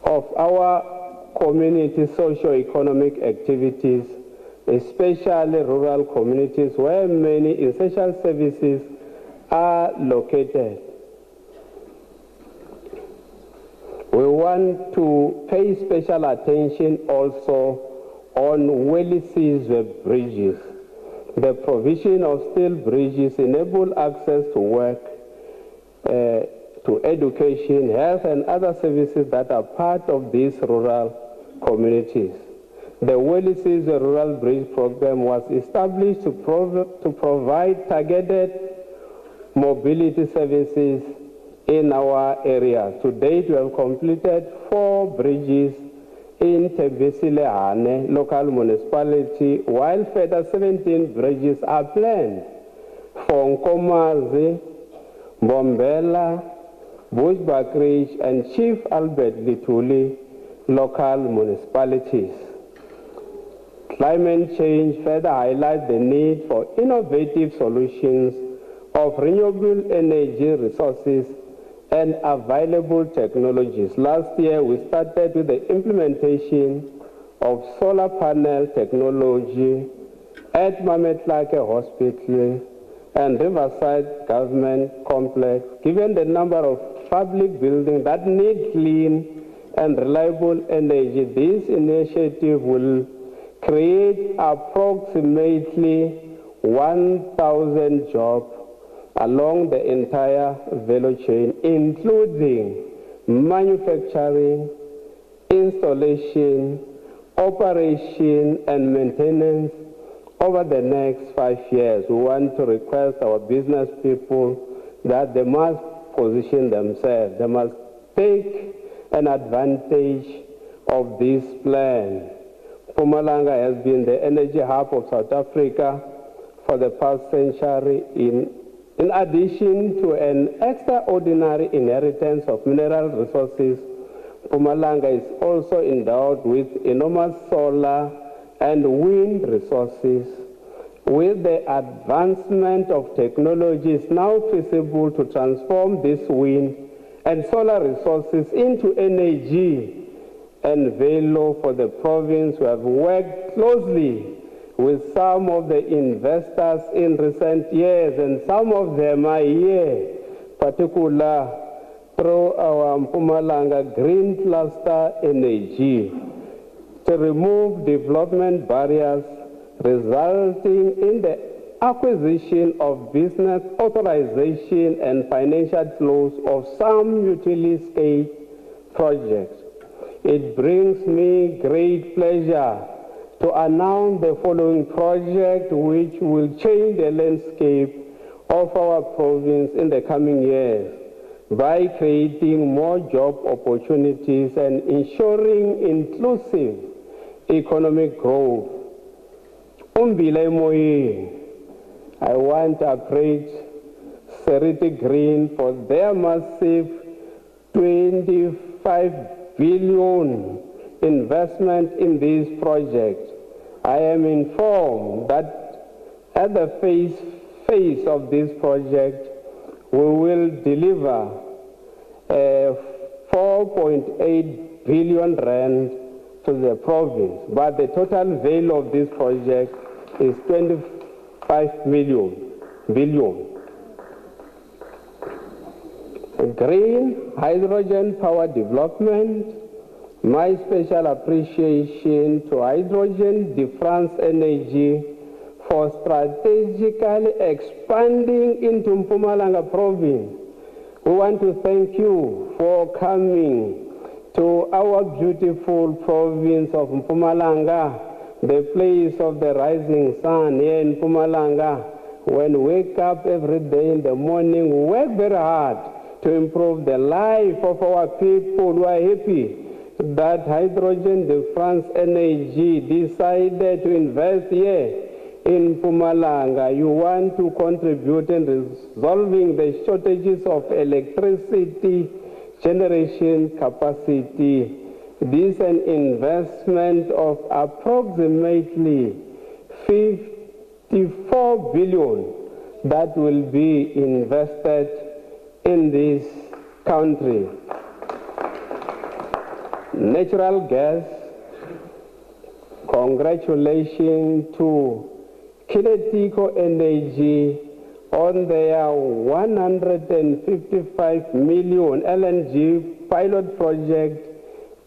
of our community socio-economic activities, especially rural communities where many essential services are located. We want to pay special attention also on well-seasoned bridges. The provision of steel bridges enable access to work, to education, health, and other services that are part of these rural communities. The well-seasoned Rural Bridge Program was established to provide targeted mobility services in our area. To date, we have completed 4 bridges in Tebesilehane local municipality, while further 17 bridges are planned for Nkomazi, Bombela, Bushbuckridge, and Chief Albert Lituli local municipalities. Climate change further highlights the need for innovative solutions of renewable energy resources and available technologies. Last year, we started with the implementation of solar panel technology at Mametlake Hospital and Riverside Government Complex. Given the number of public buildings that need clean and reliable energy, this initiative will create approximately 1,000 jobs along the entire value chain, including manufacturing, installation, operation, and maintenance over the next 5 years. We want to request our business people that they must position themselves. They must take an advantage of this plan. Mpumalanga has been the energy hub of South Africa for the past century. In addition to an extraordinary inheritance of mineral resources, Mpumalanga is also endowed with enormous solar and wind resources. With the advancement of technology, it's now feasible to transform this wind and solar resources into energy and value for the province. We have worked closely with some of the investors in recent years, and some of them are here, particularly through our Mpumalanga Green Cluster Energy, to remove development barriers resulting in the acquisition of business authorization and financial flows of some utility-scale projects. It brings me great pleasure to announce the following project, which will change the landscape of our province in the coming years by creating more job opportunities and ensuring inclusive economic growth. I want to praise Seriti Green for their massive 25 billion investment in this project. I am informed that at the phase of this project, we will deliver 4.8 billion rand to the province, but the total value of this project is 25 billion. Green hydrogen power development. My special appreciation to Hydrogen Difference Energy for strategically expanding into Mpumalanga Province. We want to thank you for coming to our beautiful province of Mpumalanga, the place of the rising sun here in Mpumalanga. When we wake up every day in the morning, we work very hard to improve the life of our people who are happy that Hydrogen de France Energy decided to invest here in Mpumalanga. You want to contribute in resolving the shortages of electricity generation capacity. This is an investment of approximately 54 billion that will be invested in this country. Natural gas, congratulations to Kinetico Energy on their 155 million LNG pilot project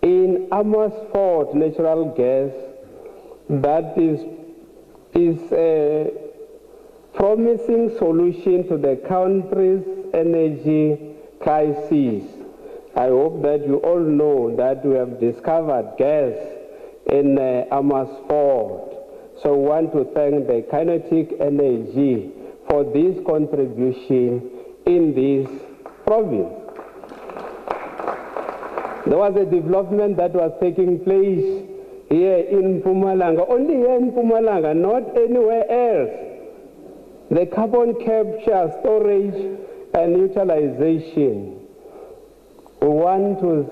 in Amersfoort natural gas. That is a promising solution to the country's energy crisis. I hope that you all know that we have discovered gas in Amersfoort. So I want to thank the Kinetic Energy for this contribution in this province. There was a development that was taking place here in Mpumalanga, only here in Mpumalanga, not anywhere else. The carbon capture, storage, and utilization. We want to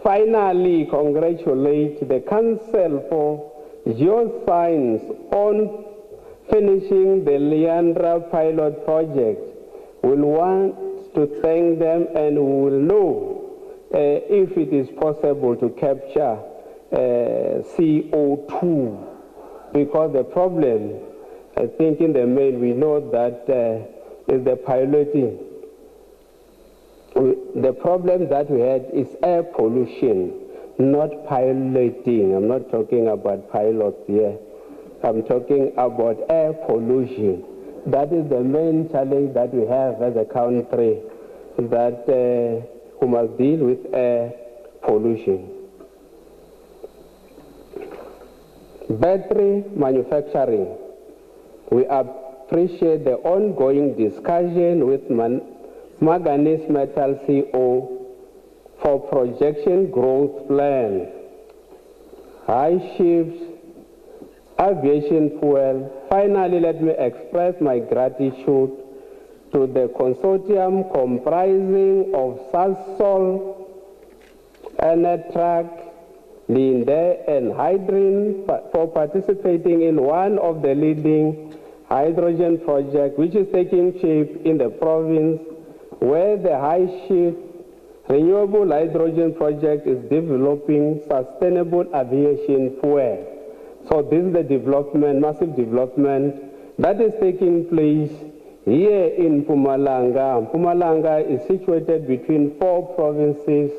finally congratulate the Council for Geoscience on finishing the Leandra pilot project. We'll want to thank them, and we will know if it is possible to capture CO2, because the problem, I think in the main, we know that is the piloting. The problem that we had is air pollution, not piloting. I'm not talking about pilots here. I'm talking about air pollution. That is the main challenge that we have as a country, that we must deal with air pollution. Battery manufacturing. We appreciate the ongoing discussion with manganese metal CO for projection growth plan. High shifts, aviation fuel. Finally, let me express my gratitude to the consortium comprising of Sasol, Enetrac, Linde, and Hydrin for participating in one of the leading hydrogen projects which is taking shape in the province, where the high-shift renewable hydrogen project is developing sustainable aviation fuel. So this is the development, massive development that is taking place here in Mpumalanga. Mpumalanga is situated between 4 provinces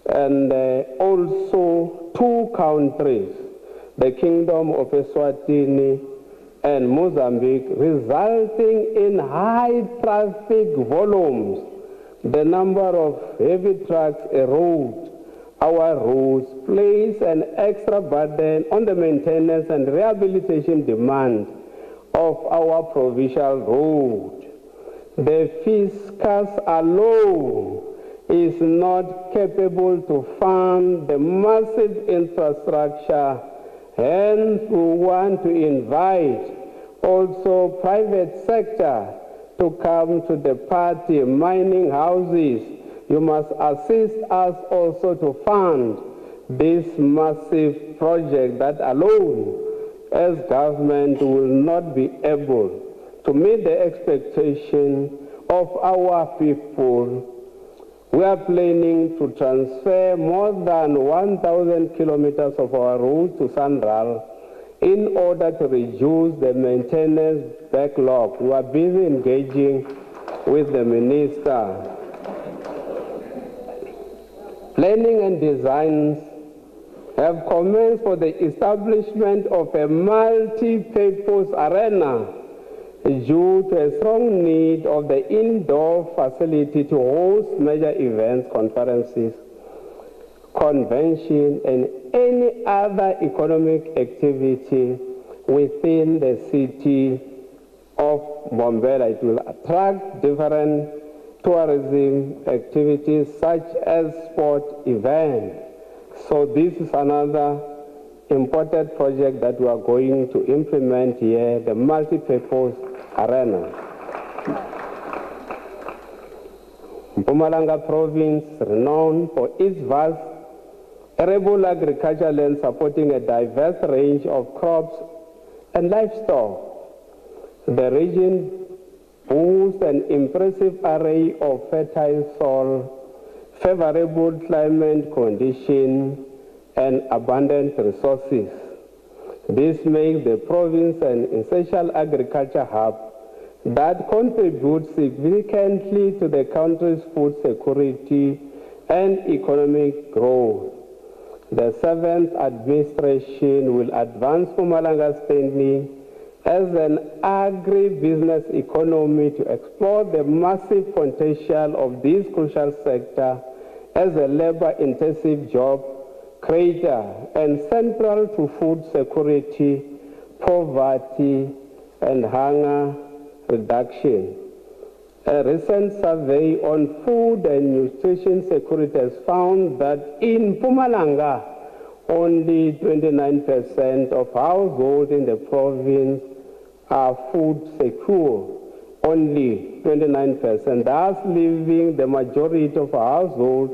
and also 2 countries, the Kingdom of Eswatini and Mozambique, resulting in high traffic volumes. The number of heavy trucks erode our roads, place an extra burden on the maintenance and rehabilitation demand of our provincial road. The fiscus alone is not capable to fund the massive infrastructure. Hence, we want to invite also private sector to come to the party. Mining houses, you must assist us also to fund this massive project that alone, as government, will not be able to meet the expectation of our people. We are planning to transfer more than 1,000 kilometers of our route to Central in order to reduce the maintenance backlog. We are busy engaging with the minister. Planning and designs have commenced for the establishment of a multi-purpose arena due to a strong need of the indoor facility to host major events, conferences, convention, and any other economic activity within the city of Mbombela. It will attract different tourism activities such as sport events, So this is another important project that we are going to implement here, the multi-purpose arena. Mpumalanga Province, renowned for its vast arable agricultural land supporting a diverse range of crops and livestock. The region boasts an impressive array of fertile soil, favorable climate conditions, and abundant resources. This makes the province an essential agriculture hub that contributes significantly to the country's food security and economic growth. The 7th administration will advance Mpumalanga's standing as an agribusiness economy to explore the massive potential of this crucial sector as a labor-intensive job creator and central to food security, poverty, and hunger reduction. A recent survey on food and nutrition security has found that in Mpumalanga, only 29% of households in the province are food secure. Only 29%, thus leaving the majority of households,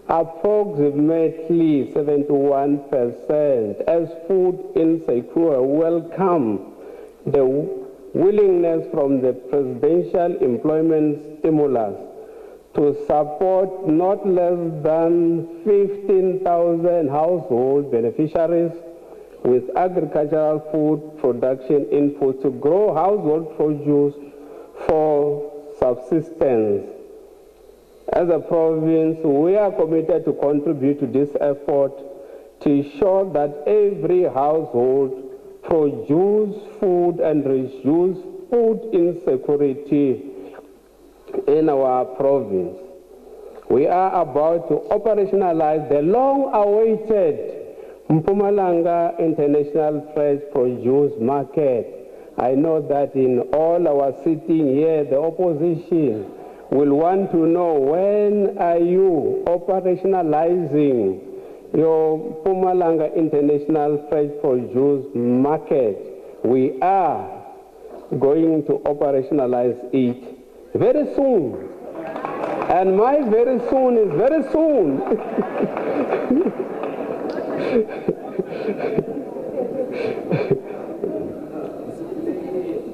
approximately 71%, as food insecure. Welcome the willingness from the presidential employment stimulus to support not less than 15,000 household beneficiaries with agricultural food production input to grow household produce for subsistence. As a province, we are committed to contribute to this effort to ensure that every household produce food and reduce food insecurity in our province. We are about to operationalize the long-awaited Mpumalanga International Fresh Produce Market. I know that in all our sitting here, the opposition will want to know, when are you operationalizing your Mpumalanga International Fresh Produce Market? We are going to operationalize it very soon. And my very soon is very soon.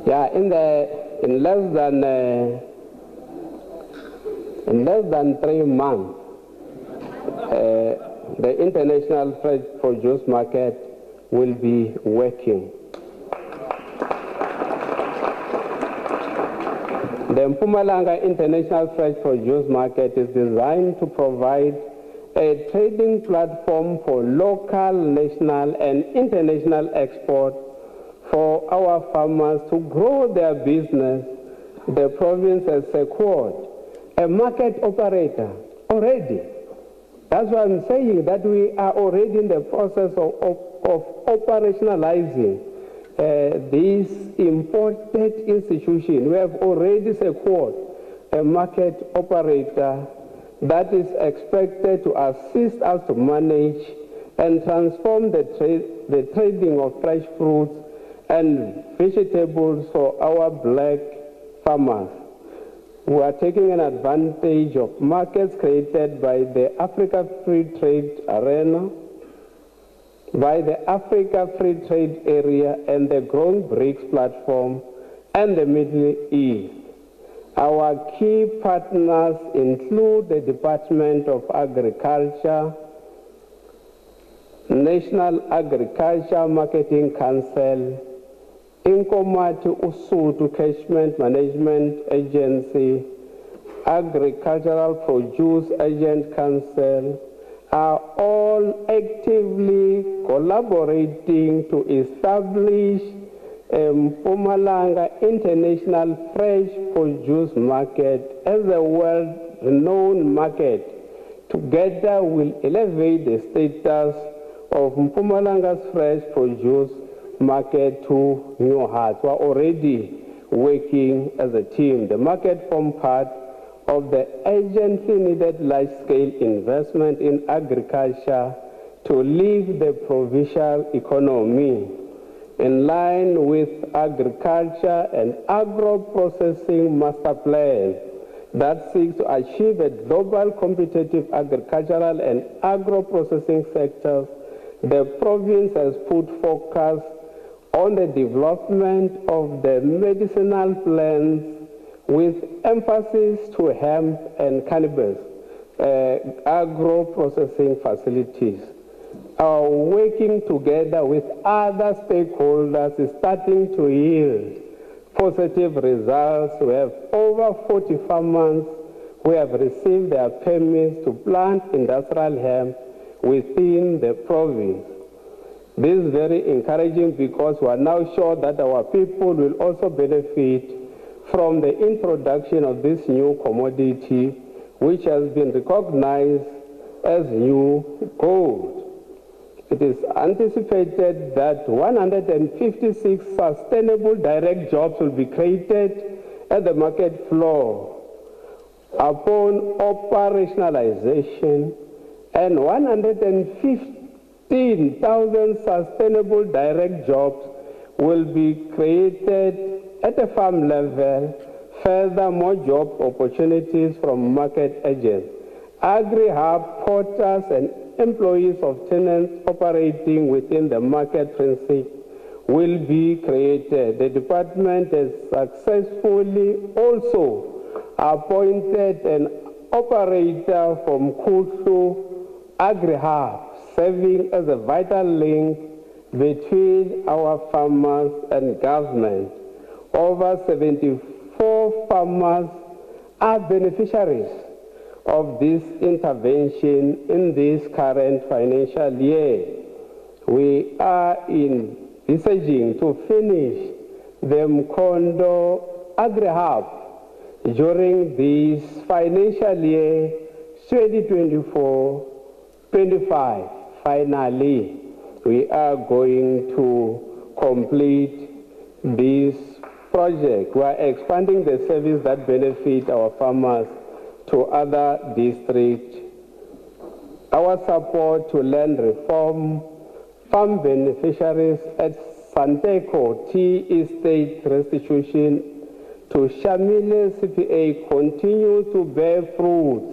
Yeah, in less than 3 months, the International Fresh Produce Market will be working. The Mpumalanga International Fresh Produce Market is designed to provide a trading platform for local, national, and international export for our farmers to grow their business. The province has secured a market operator already. That's why I'm saying that we are already in the process of operationalizing this important institution. We have already secured a market operator that is expected to assist us to manage and transform the trading of fresh fruits and vegetables for our black farmers. We are taking an advantage of markets created by the Africa Free Trade Arena, by the Africa Free Trade Area and the growing BRICS platform and the Middle East. Our key partners include the Department of Agriculture, National Agriculture Marketing Council, Inkomati Usutu Catchment Management Agency, Agricultural Produce Agent Council, are all actively collaborating to establish a Mpumalanga International Fresh Produce Market as a world-renowned market. Together we'll elevate the status of Mpumalanga's fresh produce market to new heights. We're already working as a team. The market forms part of the urgently needed large-scale investment in agriculture to lift the provincial economy in line with agriculture and agro-processing master plan that seeks to achieve a global competitive agricultural and agro-processing sectors. The province has put focus on the development of the medicinal plants with emphasis to hemp and cannabis agro-processing facilities. Our working together with other stakeholders is starting to yield positive results. We have over 40 farmers who have received their permits to plant industrial hemp within the province. This is very encouraging because we are now sure that our people will also benefit from the introduction of this new commodity, which has been recognized as new gold. It is anticipated that 156 sustainable direct jobs will be created at the market floor upon operationalization, and 115,000 sustainable direct jobs will be created at the farm level. Further, more job opportunities from market agents, agri-hub porters, and employees of tenants operating within the market precinct will be created. The department has successfully also appointed an operator from Kutu Agri-hub, serving as a vital link between our farmers and government. Over 74 farmers are beneficiaries of this intervention in this current financial year. We are envisaging to finish the Mkondo Agri-hub during this financial year 2024-25. Finally, we are going to complete this project. We are expanding the service that benefit our farmers to other districts. Our support to land reform, farm beneficiaries at Santeko Tea Estate restitution to Shamile CPA continue to bear fruit,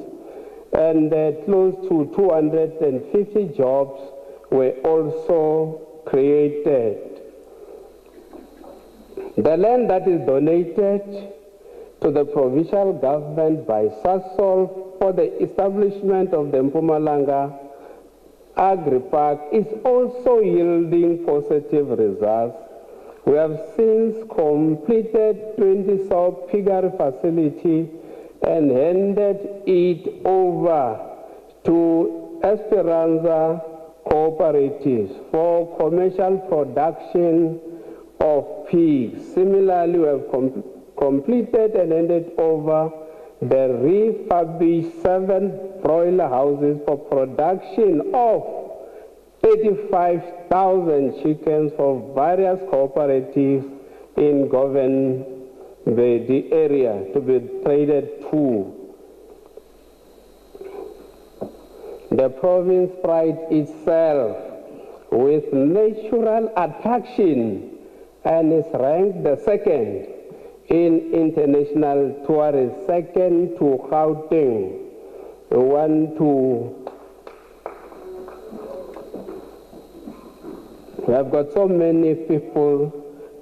and close to 250 jobs were also created. The land that is donated to the provincial government by SASOL for the establishment of the Mpumalanga Agri-Park is also yielding positive results. We have since completed 20 saw piggery facility and handed it over to Esperanza Cooperatives for commercial production of pigs. Similarly, we have completed and handed over the refurbished 7 broiler houses for production of 35,000 chickens for various cooperatives in the area to be traded to. The province prides itself with natural attraction and is ranked the second in international tourism, second to Gauteng. We have got so many people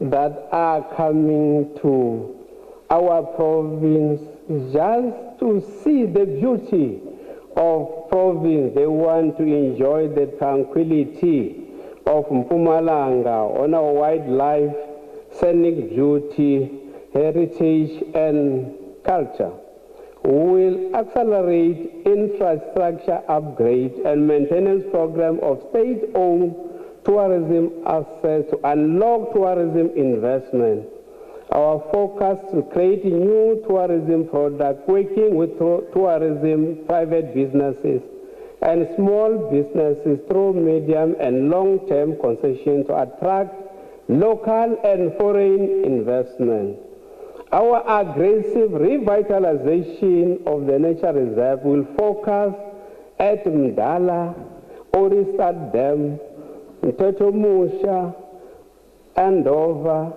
that are coming to our province just to see the beauty of province. They want to enjoy the tranquility of Mpumalanga on our wildlife, scenic beauty, heritage and culture. We will accelerate infrastructure upgrade and maintenance program of state-owned tourism assets to unlock tourism investment. Our focus to create new tourism products, working with tourism private businesses and small businesses through medium and long-term concessions to attract local and foreign investment. Our aggressive revitalization of the nature reserve will focus at Mdala Oristad Dam, Mtotomusha, Andover,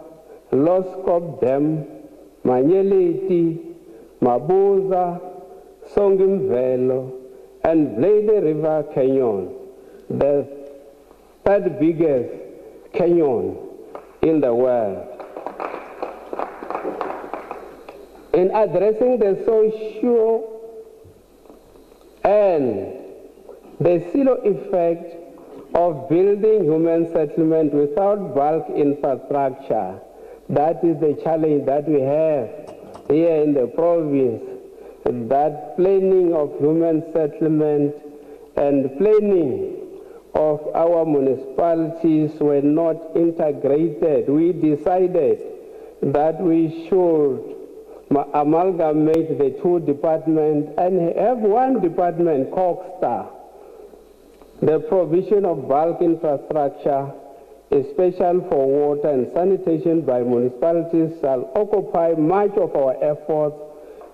Loskop Dam, Manyeleti, Mabuza, Songimvelo, and Blade River Canyon, the third biggest canyon in the world. In addressing the socio and the silo effect of building human settlement without bulk infrastructure, that is the challenge that we have here in the province, that planning of human settlement and planning of our municipalities were not integrated. We decided that we should amalgamate the two departments and have one department, COGSTA. The provision of bulk infrastructure, especially for water and sanitation by municipalities, shall occupy much of our efforts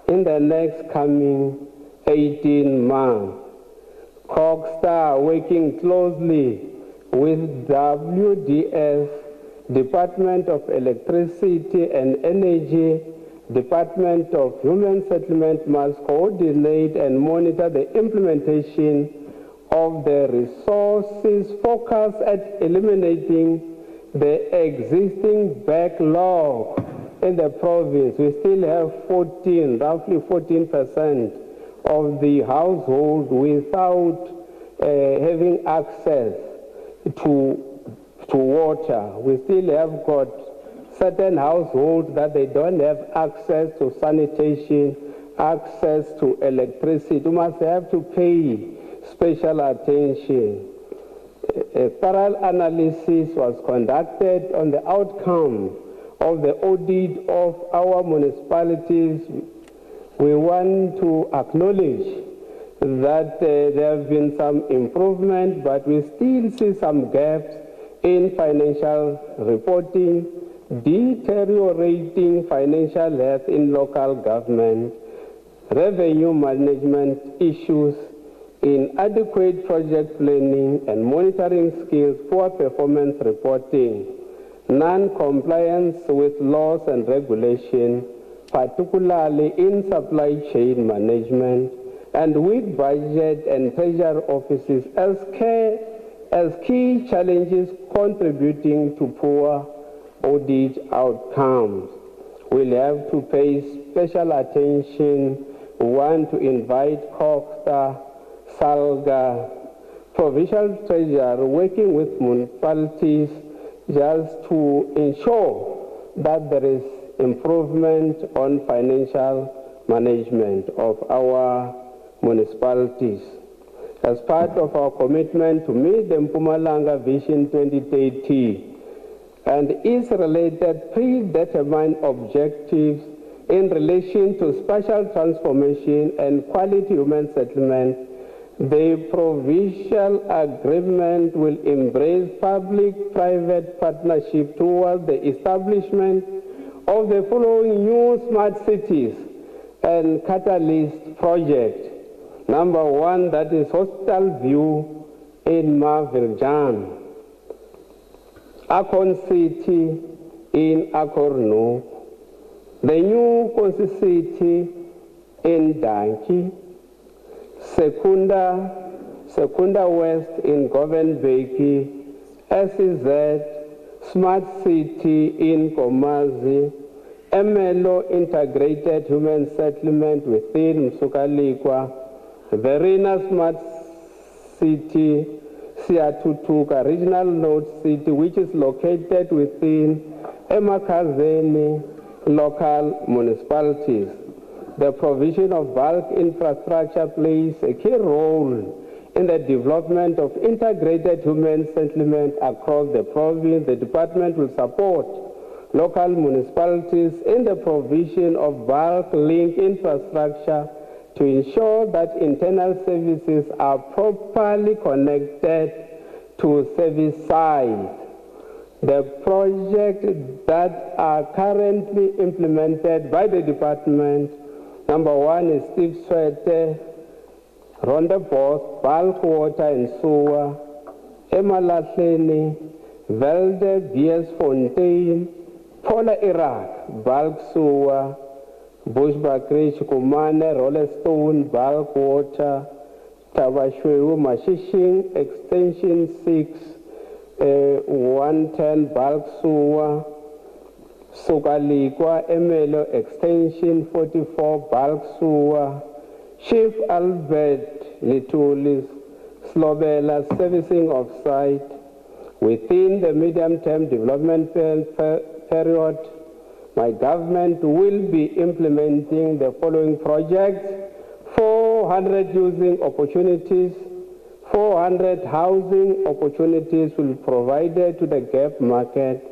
in the next coming 18 months. COGSTA, working closely with WDS, Department of Electricity and Energy, Department of Human Settlement, must coordinate and monitor the implementation of the resources focused at eliminating the existing backlog in the province. We still have roughly 14% of the household without having access to water. We still have got certain households that they don't have access to sanitation, access to electricity. You must have to pay special attention. A thorough analysis was conducted on the outcome of the audit of our municipalities. We want to acknowledge that there have been some improvement, but we still see some gaps in financial reporting, deteriorating financial health in local government, revenue management issues, inadequate project planning and monitoring skills, poor performance reporting, non-compliance with laws and regulation, particularly in supply chain management, and weak budget and treasury offices as key challenges contributing to poor audit outcomes. We'll have to pay special attention. We want to invite COGSTA, SALGA, Provincial Treasurer, working with municipalities just to ensure that there is improvement on financial management of our municipalities. As part of our commitment to meet the Mpumalanga Vision 2030 and its related predetermined objectives in relation to spatial transformation and quality human settlement, the provincial agreement will embrace public-private partnership towards the establishment of the following new smart cities and catalyst projects. Number one, that is Hospital View in Mavirjan, Akon City in Akorno, the new Kosi City in Danki, Secunda West in Govenbeki, SEZ, Smart City in Komazi, MLO Integrated Human Settlement within Msukalikwa, Verena Smart City, Siatutuka Regional Node City, which is located within Emakazeni local municipalities. The provision of bulk infrastructure plays a key role in the development of integrated human settlement across the province. The department will support local municipalities in the provision of bulk link infrastructure to ensure that internal services are properly connected to service sites. The projects that are currently implemented by the department, number one is Steve Swete Rondebosch, bulk water and sewer, Emalahleni, Velde, Beersfontein, Pola Iraq, bulk sewer, Bushbuckridge, Kumane, Rollestone, bulk water, Tabashwewu, Mashishing, extension 6, 110, bulk sewer, Sukalikwa, Emelo, extension 44, bulk sewer, Chief Albert Litulis, Slobela, servicing of site within the medium-term development period. My government will be implementing the following projects: 400 using opportunities, 400 housing opportunities will be provided to the gap market.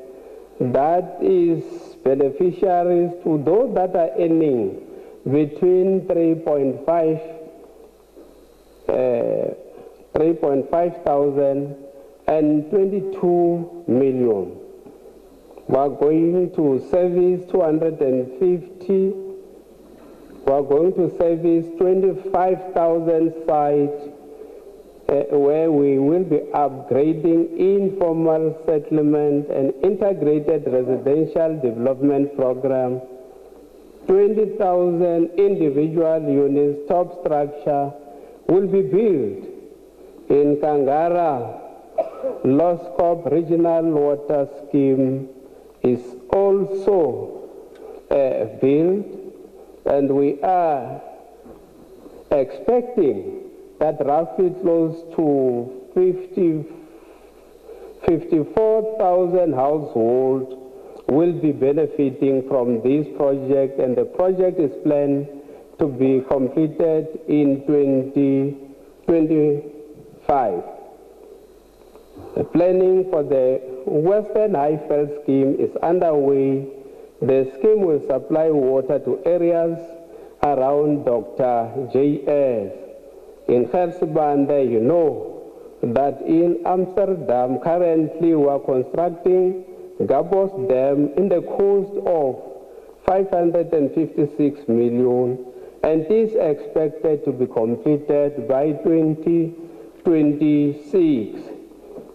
That is beneficiaries to those that are earning between 3.5 thousand and 22 million. We are going to service 250. We are going to service 25,000 sites where we will be upgrading informal settlement and integrated residential development program. 20,000 individual units, top structure, will be built in Kangara. Loskop Regional Water Scheme is also built, and we are expecting that roughly close to 54,000 households will be benefiting from this project, and the project is planned to be completed in 2025. The planning for the Western Highveld scheme is underway. The scheme will supply water to areas around Dr. J.S. In Gersbande, you know that in Amsterdam, currently we are constructing Gabos Dam in the cost of 556 million, and is expected to be completed by 2026.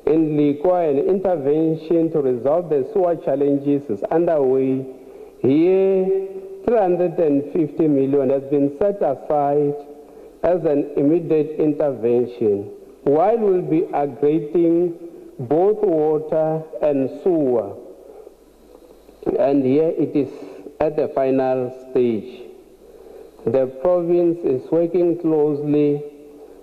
In Likwa, an intervention to resolve the sewer challenges is underway. Here, 350 million has been set aside as an immediate intervention, while we'll be upgrading both water and sewer. And here it is at the final stage. The province is working closely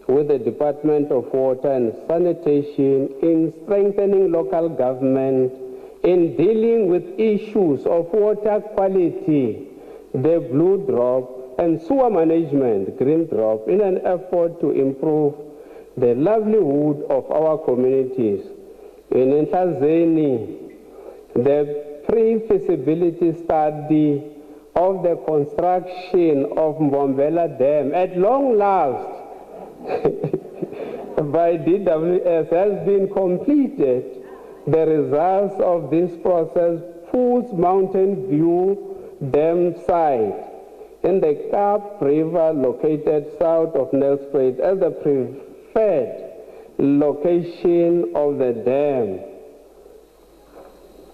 with the Department of Water and Sanitation in strengthening local government in dealing with issues of water quality, the blue drop, and sewer management, green drop, in an effort to improve the livelihood of our communities. In Nhlazeni, the pre-feasibility study of the construction of Mbombela Dam, at long last, by DWS, has been completed. The results of this process puts Mountain View Dam site in the Kaap River located south of Nelspruit as the preferred location of the dam.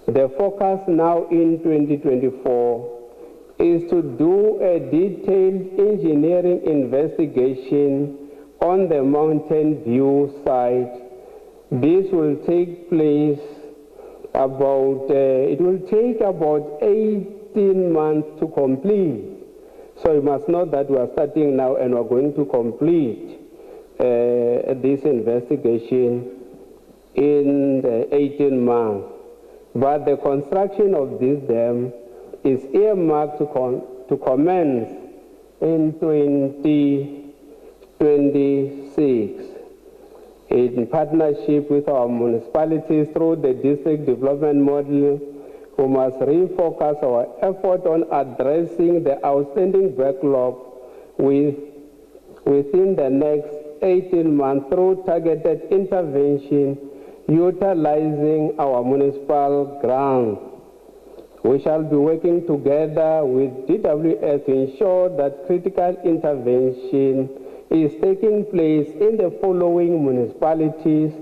The focus now in 2024 is to do a detailed engineering investigation on the Mountain View site. This will take place it will take about 18 months to complete. So you must know that we are starting now and we are going to complete this investigation in 18 months. But the construction of this dam is earmarked to commence in 2026 in partnership with our municipalities through the district development model. We must refocus our effort on addressing the outstanding backlog within the next 18 months through targeted intervention utilizing our municipal grants. We shall be working together with DWS to ensure that critical intervention is taking place in the following municipalities,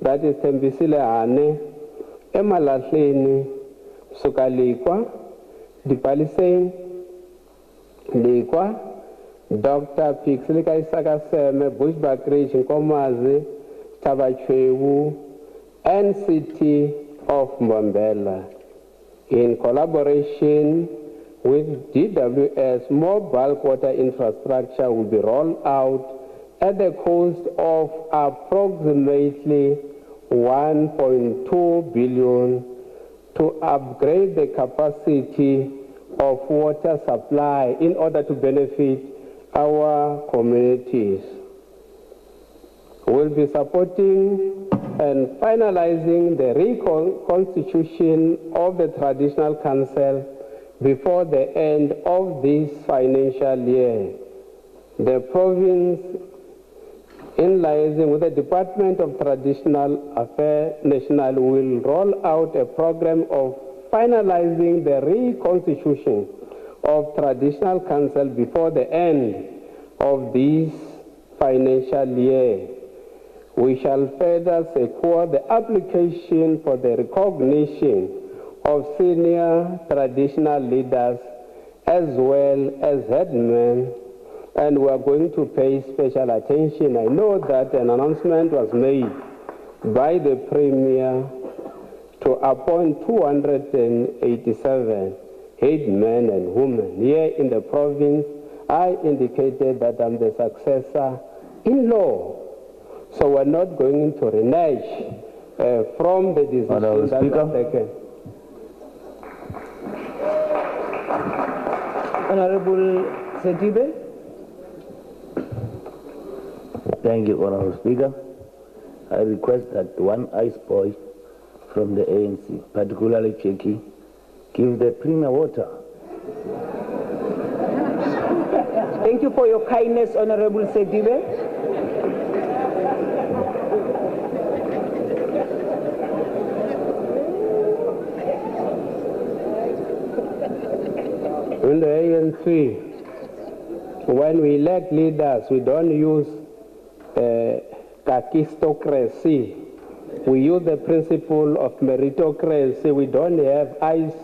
that is Tembisilehane, Emalahleni, Sukalikwa, Dipalisane, Likwa, Dr. Pixlika Isakaseme, Bushback Ridge, Nkomazi, Tabachwewu, and City of Mbombela. In collaboration with DWS, more bulk water infrastructure will be rolled out at the cost of approximately 1.2 billion to upgrade the capacity of water supply in order to benefit our communities. We'll be supporting and finalizing the reconstitution of the Traditional Council before the end of this financial year. The province, in liaison with the Department of Traditional Affairs National, will roll out a program of finalizing the reconstitution of Traditional Council before the end of this financial year. We shall further secure the application for the recognition of senior traditional leaders as well as headmen, and we are going to pay special attention. I know that an announcement was made by the Premier to appoint 287 headmen and women here in the province. I indicated that I'm the successor in law. So we're not going to renege from the decision that was taken. Honorable Sedibe. Thank you, Honorable Speaker. I request that one ice boy from the ANC, particularly Cheki, give the Premier water. Thank you for your kindness, Honorable Sedibe. In the ANC, when we elect leaders, we don't use kakistocracy. We use the principle of meritocracy. We don't have ice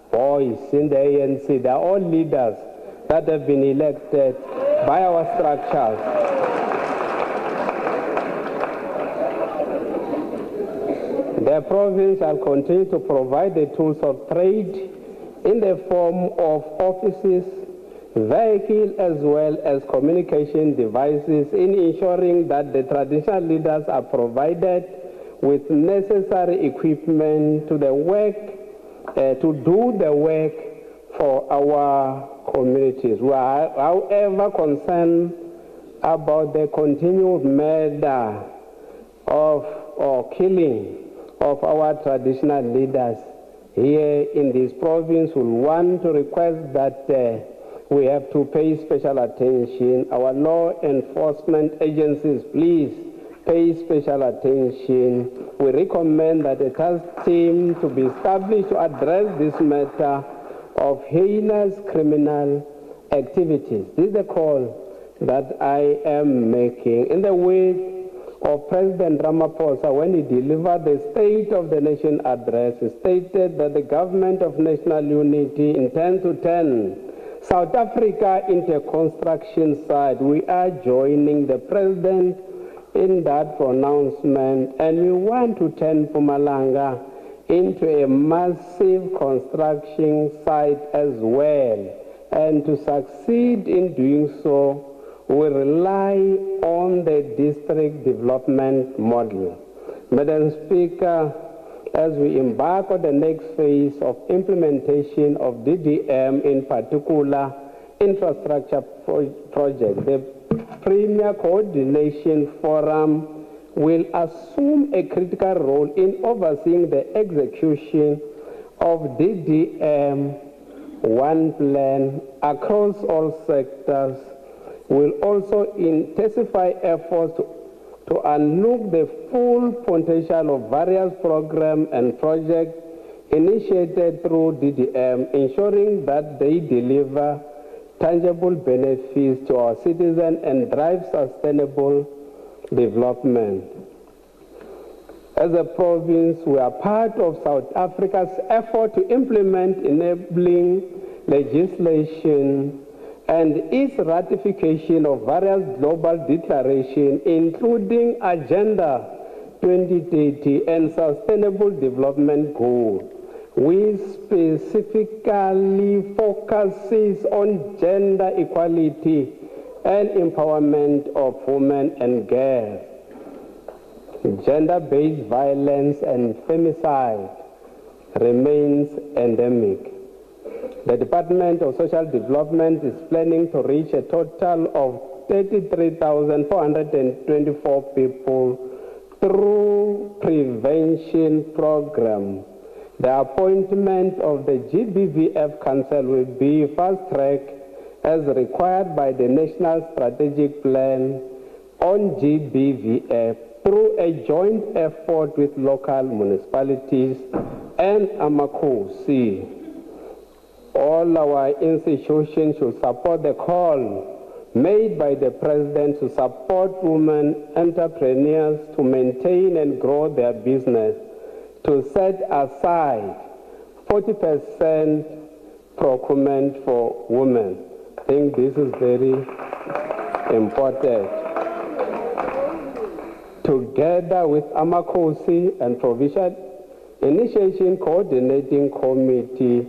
boys in the ANC. They are all leaders that have been elected by our structures. The province shall continue to provide the tools of trade in the form of offices, vehicles, as well as communication devices, in ensuring that the traditional leaders are provided with necessary equipment to the work, to do the work for our communities. We are, however, concerned about the continued murder of or killing of our traditional leaders here in this province. We want to request that we have to pay special attention. Our law enforcement agencies, please pay special attention. We recommend that a task team to be established to address this matter of heinous criminal activities. This is the call that I am making. In the wake of President Ramaphosa, when he delivered the State of the Nation address, he stated that the government of national unity intends to turn South Africa into a construction site. We are joining the President in that pronouncement, and we want to turn Mpumalanga into a massive construction site as well. And to succeed in doing so, we rely on the district development model. Madam Speaker, as we embark on the next phase of implementation of DDM, in particular infrastructure project, the Premier Coordination Forum will assume a critical role in overseeing the execution of DDM one plan across all sectors. Will also intensify efforts to unlock the full potential of various programs and projects initiated through DDM, ensuring that they deliver tangible benefits to our citizens and drive sustainable development. As a province, we are part of South Africa's effort to implement enabling legislation and its ratification of various global declarations, including Agenda 2030 and Sustainable Development Goals, which specifically focuses on gender equality and empowerment of women and girls. Gender-based violence and femicide remains endemic. The Department of Social Development is planning to reach a total of 33,424 people through prevention program. The appointment of the GBVF Council will be fast-tracked as required by the National Strategic Plan on GBVF through a joint effort with local municipalities and Amakosi. All our institutions should support the call made by the President to support women entrepreneurs to maintain and grow their business, to set aside 40% procurement for women. I think this is very important. Together with Amakosi and Provincial Initiation Coordinating Committee,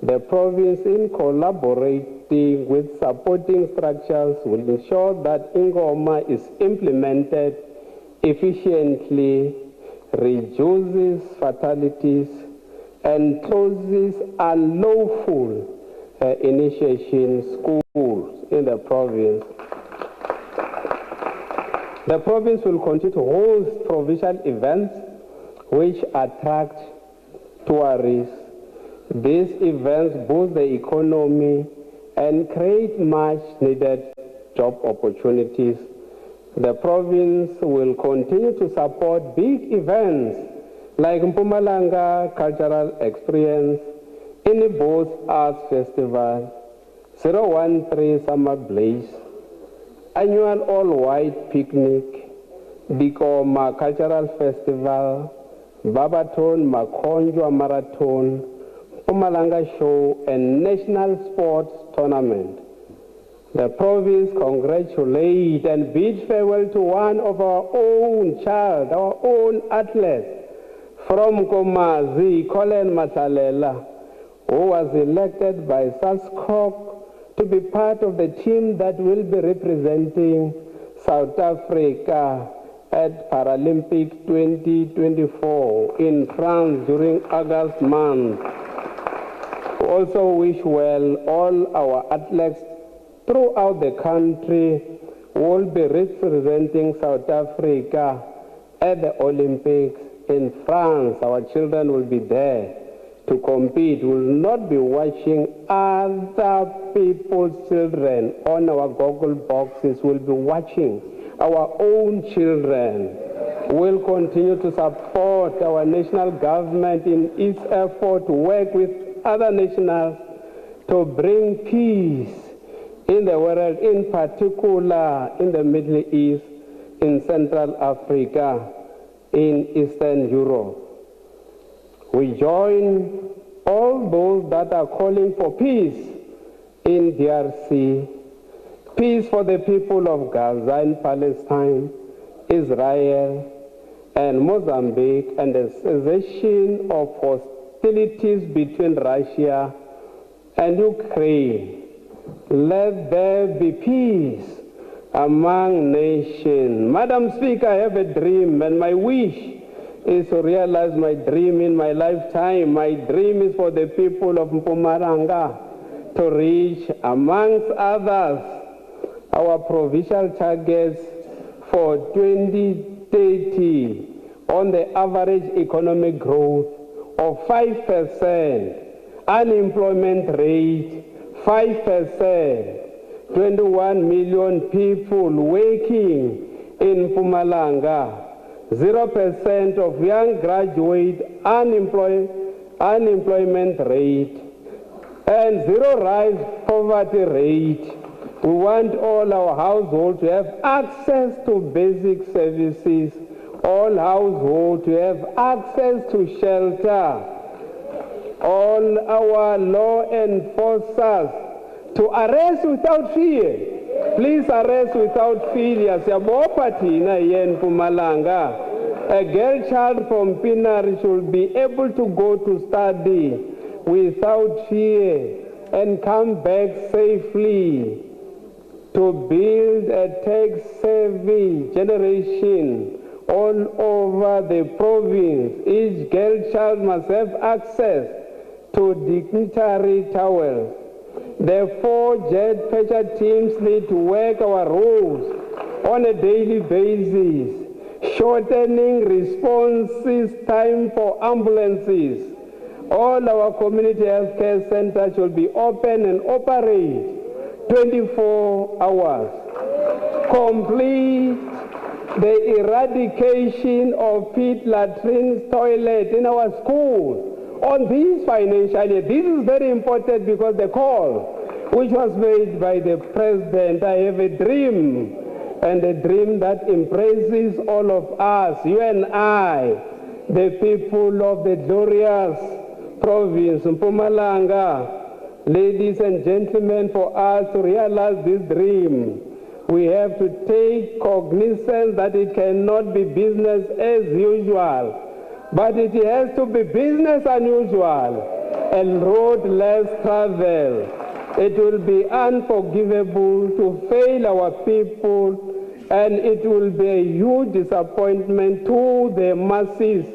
the province, in collaborating with supporting structures, will ensure that Ingoma is implemented efficiently, reduces fatalities, and closes unlawful initiation schools in the province. The province will continue to host provincial events which attract tourists. These events boost the economy and create much needed job opportunities. The province will continue to support big events like Mpumalanga Cultural Experience, Inibos Arts Festival, 013 Summer Blaze, Annual All-White Picnic, Dikoma Cultural Festival, Babaton Makonjwa Marathon, Mpumalanga Show, and National Sports Tournament. The province congratulates and bids farewell to one of our own child, our own athlete from Komazi, Colin Masalela, who was elected by SASCOC to be part of the team that will be representing South Africa at Paralympic 2024 in France during August month. We also wish well all our athletes throughout the country who will be representing South Africa at the Olympics in France. Our children will be there to compete. We will not be watching other people's children on our Google boxes. We'll be watching our own children. We'll continue to support our national government in its effort to work with other nations to bring peace in the world, in particular in the Middle East, in Central Africa, in Eastern Europe. We join all those that are calling for peace in DRC, peace for the people of Gaza and Palestine, Israel, and Mozambique, and the cessation of hostilities between Russia and Ukraine. Let there be peace among nations. Madam Speaker, I have a dream, and my wish is to realize my dream in my lifetime. My dream is for the people of Mpumalanga to reach, amongst others, our provincial targets for 2030 on the average economic growth of 5%, unemployment rate 5%, 21 million people working in Mpumalanga, 0% of young graduate unemployment rate, and zero rise for poverty rate. We want all our households to have access to basic services, all households to have access to shelter, all our law enforcers to arrest without fear. Please arrest without fear. Siyabopathina here in Mpumalanga. A girl child from Pinari should be able to go to study without fear and come back safely, to build a tech-savvy generation all over the province. Each girl child must have access to dignitary towels. The 4 jet pressure teams need to work our roads on a daily basis, shortening responses time for ambulances. All our community health care centers should be open and operate 24 hours. Complete the eradication of pit latrines, toilet in our schools. On this financial year, this is very important because the call which was made by the president, I have a dream, and a dream that embraces all of us, you and I, the people of the glorious province, Mpumalanga. Ladies and gentlemen, for us to realize this dream, we have to take cognizance that it cannot be business as usual, but it has to be business unusual and road less travel. It will be unforgivable to fail our people, and it will be a huge disappointment to the masses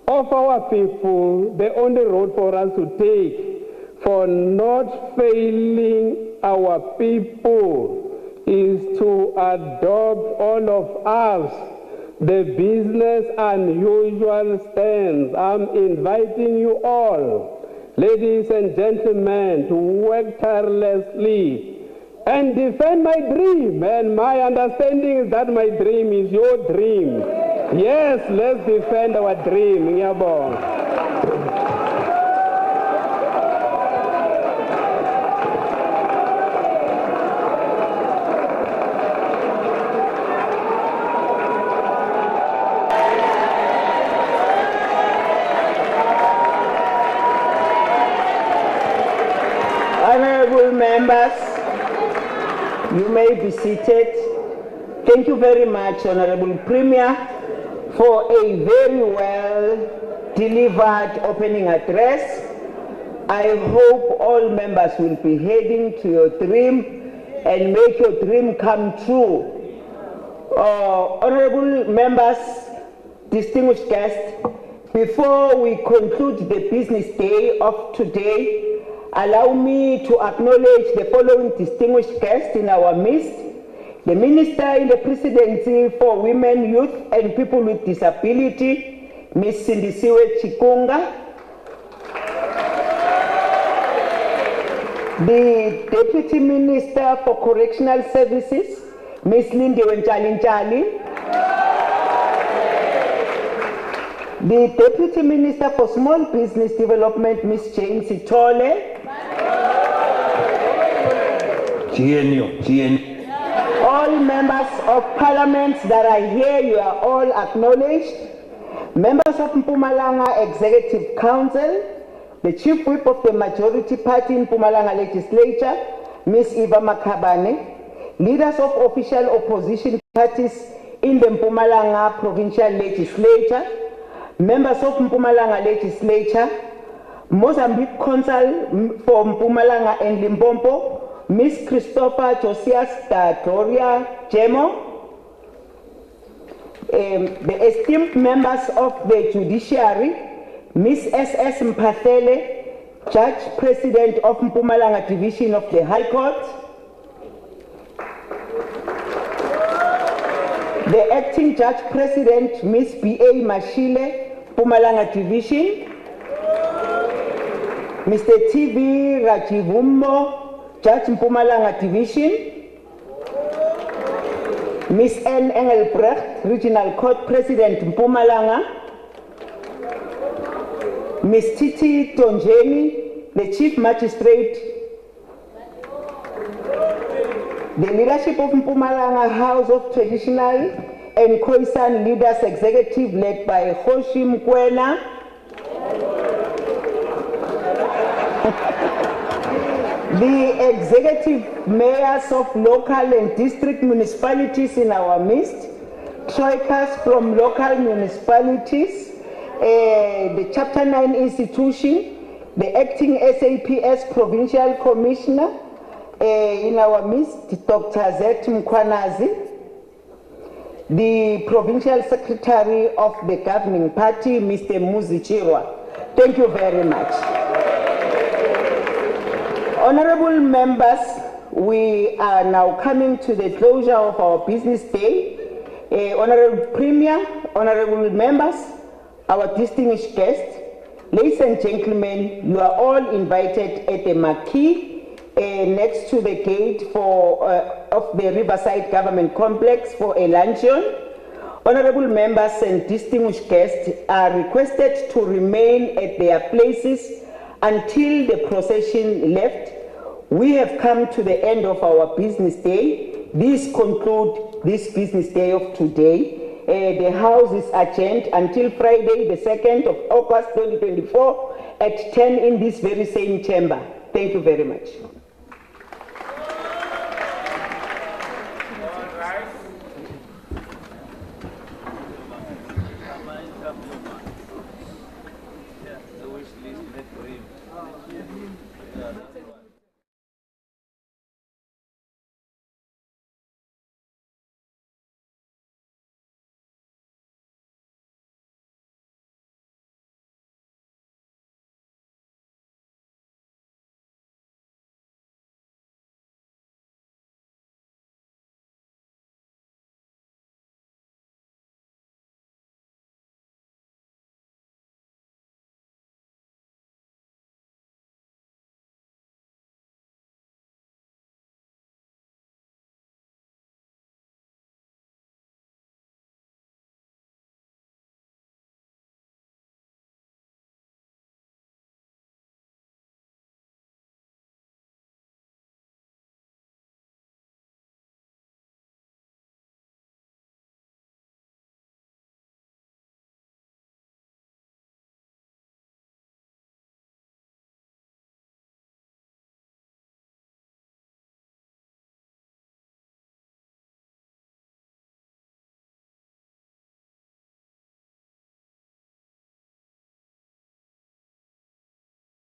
of our people. The only road for us to take for not failing our people is to adopt, all of us, the business unusual stance. I'm inviting you all, ladies and gentlemen, to work tirelessly and defend my dream. And my understanding is that my dream is your dream. Yes, let's defend our dream. Ngiyabonga. Honorable members, you may be seated. Thank you very much, Honorable Premier, for a very well delivered opening address. I hope all members will be heading to your dream and make your dream come true. Honorable members, distinguished guests, before we conclude the business day of today, allow me to acknowledge the following distinguished guests in our midst: the Minister in the Presidency for Women, Youth and People with Disability, Ms. Sindisiwe Chikunga, the Deputy Minister for Correctional Services, Ms. Lindiwe Nchalinchali, the Deputy Minister for Small Business Development, Ms. Jane Sitole, all members of parliament that are here, you are all acknowledged. Members of Mpumalanga Executive Council, the Chief Whip of the Majority Party in Mpumalanga Legislature, Ms. Eva Makhabane, leaders of official opposition parties in the Mpumalanga Provincial Legislature, members of Mpumalanga Legislature, Mozambique Consul for Mpumalanga and Limpopo, Ms. Christopher Josias Doria Jemo, the esteemed members of the judiciary, Ms. S.S. Mpathele, Judge President of Mpumalanga Division of the High Court, the Acting Judge President, Ms. B.A. Mashile, Mpumalanga Division, Mr. T.V. Rajivummo, Judge Mpumalanga Division, Ms. N. Engelbrecht, Regional Court President Mpumalanga, Ms. Titi Tonjeni, the Chief Magistrate the leadership of Mpumalanga House of Traditional and Khoisan Leaders Executive led by Kgoshi Mokoena, the executive mayors of local and district municipalities in our midst, troikas from local municipalities, the Chapter 9 institution, the acting SAPS Provincial Commissioner, in our midst, Dr. Z. Mkhwanazi, the Provincial Secretary of the governing party, Mr. Muzi Chirwa. Thank you very much. Honorable members, we are now coming to the closure of our business day. Honorable Premier, honorable members, our distinguished guests, ladies and gentlemen, you are all invited at the marquee next to the gate of the Riverside Government Complex for a luncheon. Honorable members and distinguished guests are requested to remain at their places until the procession left. We have come to the end of our business day. This concludes this business day of today. The House is adjourned until Friday, the 2nd of August 2024 at 10 in this very same chamber. Thank you very much.